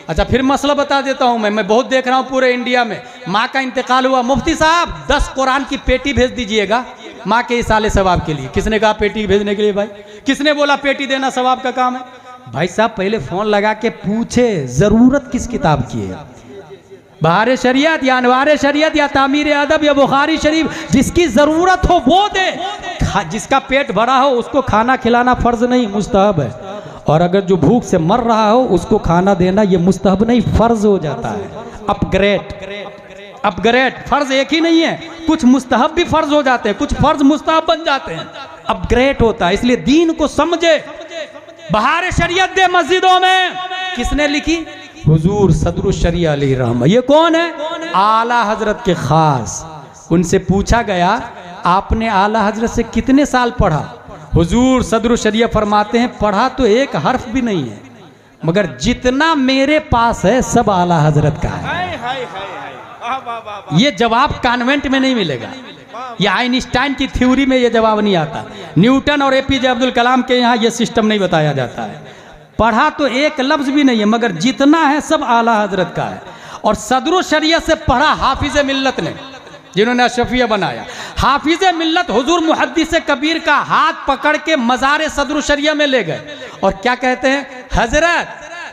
अच्छा, फिर मसला बता देता हूँ। मैं बहुत देख रहा हूँ पूरे इंडिया में, माँ का इंतकाल हुआ, मुफ्ती साहब 10 कुरान की पेटी भेज दीजिएगा माँ के इसाले सवाब के लिए। किसने कहा पेटी भेजने के लिए? भाई किसने बोला पेटी देना सवाब का काम है? भाई साहब पहले फोन लगा के पूछे जरूरत किस किताब की है, बहार शरीयत या अनवार शरीयत या तामीर अदब या बुखारी शरीफ, जिसकी जरूरत हो वो दे। जिसका पेट भरा हो उसको खाना खिलाना फर्ज नहीं, मुस्तहब है। और अगर जो भूख से मर रहा हो उसको खाना देना ये मुस्तहब नहीं, फर्ज हो जाता है। अपग्रेड फर्ज एक ही नहीं है, कुछ मुस्तहब भी फर्ज हो जाते हैं, कुछ फर्ज मुस्तहब बन जाते हैं, अपग्रेड होता है। इसलिए दीन को समझे। बहार शरीयत दे मस्जिदों में। किसने लिखी? हुजूर सदरुल शरिया अलैहि रहमा। ये कौन है? आला हजरत के खास। उनसे पूछा गया आपने आला हजरत से कितने साल पढ़ा? हुजूर सदरुल शरिया फरमाते हैं पढ़ा तो एक हर्फ भी नहीं है, मगर जितना मेरे पास है सब आला हजरत का है। ये जवाब कॉन्वेंट में नहीं मिलेगा, ये आइंस्टाइन की थ्योरी में ये जवाब नहीं आता, न्यूटन और एपीजे अब्दुल कलाम के यहाँ ये सिस्टम नहीं बताया जाता है। पढ़ा तो एक लफ्ज भी नहीं है, मगर जितना है सब आला हजरत का है। और सदरुल शरिया से पढ़ा हाफिज मिल्लत ने, जिन्होंने अशरफिया बनाया। हाफिज मिल्लत हुजूर मुहद्दिस कबीर का हाथ पकड़ के मज़ार सदरुल शरिया में ले गए और क्या कहते हैं?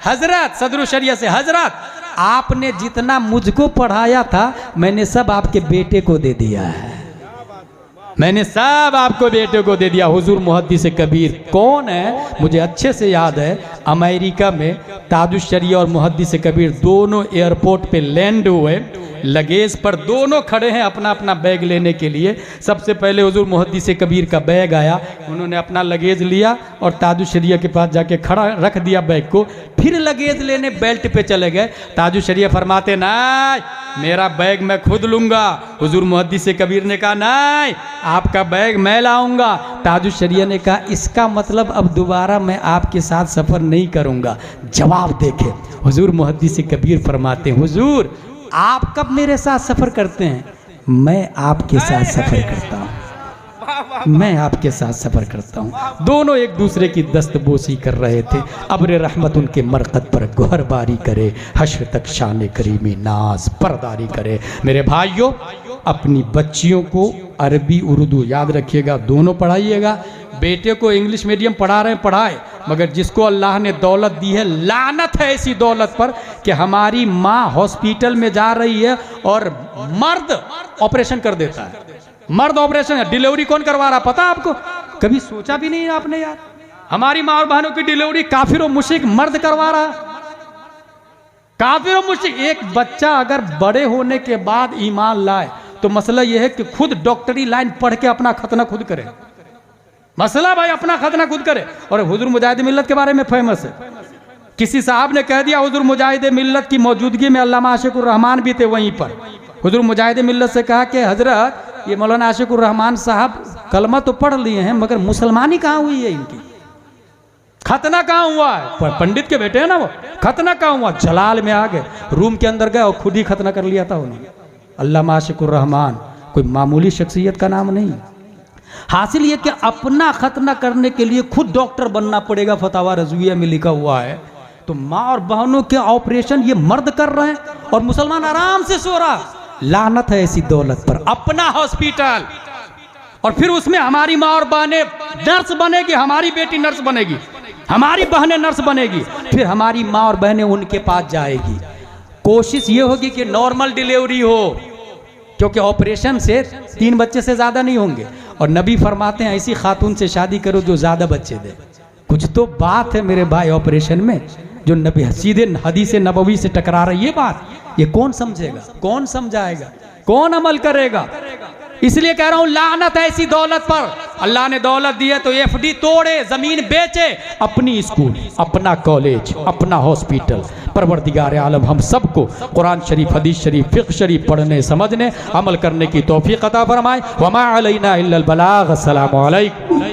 हजरत सदरुल शरिया से, हजरत आपने जितना मुझको पढ़ाया था मैंने सब आपके बेटे को दे दिया है, मैंने सब आपको बेटे को दे दिया। हुजूर मुहद्दिस कबीर कौन है? मुझे अच्छे से याद है, अमेरिका में ताजुश शरिया और मुहद्दिस कबीर दोनों एयरपोर्ट पे लैंड हुए, लगेज पर दोनों खड़े हैं अपना अपना बैग लेने के लिए। सबसे पहले हुजूर मुहद्दिस कबीर का बैग आया, उन्होंने अपना लगेज लिया और ताजुश शरिया के पास जाके खड़ा रख दिया बैग को, फिर लगेज लेने बेल्ट पे चले गए। ताजुश शरिया फरमाते नहीं मेरा बैग मैं खुद लूँगा। हुजूर मुहद्दिस कबीर ने कहा नहीं आपका बैग मैं लाऊंगा। ताजुश शरिया ने कहा इसका मतलब अब दोबारा मैं आपके साथ सफ़र नहीं करूँगा। जवाब देखे हुजूर मुहद्दिस कबीर फरमाते हुजूर आप कब मेरे साथ सफ़र करते हैं? मैं आपके साथ सफ़र करता हूँ, मैं आपके साथ सफ़र करता हूँ। दोनों एक दूसरे की दस्तबोसी कर रहे थे। अब्र रहमत उनके मरकत पर गोहरबारी करे, हश्र तक शान करीमी नाज परदारी करे। मेरे भाइयों अपनी बच्चियों को अरबी उर्दू याद रखिएगा, दोनों पढ़ाइएगा। बेटे को इंग्लिश मीडियम पढ़ा रहे हैं पढ़ाए, मगर जिसको अल्लाह ने दौलत दी है लानत है ऐसी दौलत पर कि हमारी माँ हॉस्पिटल में जा रही है और मर्द ऑपरेशन कर देता है। मर्द ऑपरेशन, डिलीवरी कौन करवा रहा पता आपको? कभी सोचा भी नहीं आपने यार, हमारी माँ और बहनों की डिलीवरी काफिर और मुशरिक मर्द करवा रहा। काफिर और मुश्रिक। एक बच्चा अगर बड़े होने के बाद ईमान लाए तो मसला यह है कि खुद डॉक्टरी लाइन पढ़ के अपना खतना खुद करे। मसला भाई अपना खतना खुद करे। और हुजूर मुजाहिद मिल्लत के बारे में फेमस है, किसी साहब ने कह दिया हुजूर मुजाहिद मिल्लत की मौजूदगी में अल्लामा आशिकुर रहमान भी थे वहीं पर। हुजूर मुजाहिद मिल्लत से कहा कि हजरत ये मौलाना आशिकुर रहमान साहब कलमा तो पढ़ लिए हैं मगर मुसलमानी कहाँ हुई है इनकी, खतना कहाँ हुआ है? पंडित के बेटे हैं ना वो, खतना कहाँ हुआ? जलाल में आ गए, रूम के अंदर गए और खुद ही खतना कर लिया था उन्होंने। अल्लामा आशिकुर रहमान कोई मामूली शख्सियत का नाम नहीं। हासिल ये कि अपना खतना करने के लिए खुद डॉक्टर बनना पड़ेगा, फतावा रज़विया में लिखा हुआ है। तो माँ और बहनों के ऑपरेशन ये मर्द कर रहे हैं और मुसलमान आराम से सो रहा। लानत है ऐसी दौलत पर। अपना हॉस्पिटल और फिर उसमें हमारी माँ और बहनें नर्स बनेगी, हमारी बेटी नर्स बनेगी, हमारी बहनें नर्स बनेगी, फिर हमारी माँ और बहनें उनके पास जाएगी। कोशिश ये होगी कि नॉर्मल डिलीवरी हो, क्योंकि ऑपरेशन से 3 बच्चे से ज़्यादा नहीं होंगे। और नबी फरमाते हैं ऐसी खातून से शादी करो जो ज़्यादा बच्चे दे। कुछ तो बात है मेरे भाई ऑपरेशन में, जो नबी सीधे हदीस नबवी से टकरा रही है बात। ये कौन समझेगा, कौन समझाएगा, कौन अमल करेगा? इसलिए कह रहा हूं लानत ऐसी दौलत पर। अल्लाह ने दौलत दी है तो एफडी तोड़े, जमीन बेचे, अपनी स्कूल, अपना कॉलेज, अपना हॉस्पिटल। परवरदिगार आलम हम सबको कुरान शरीफ, हदीस शरीफ, फिक्र शरीफ पढ़ने, समझने, अमल करने की तौफीक अता फरमाए। वमा अलैना इल्लल बलाग। अस्सलामु अलैकुम।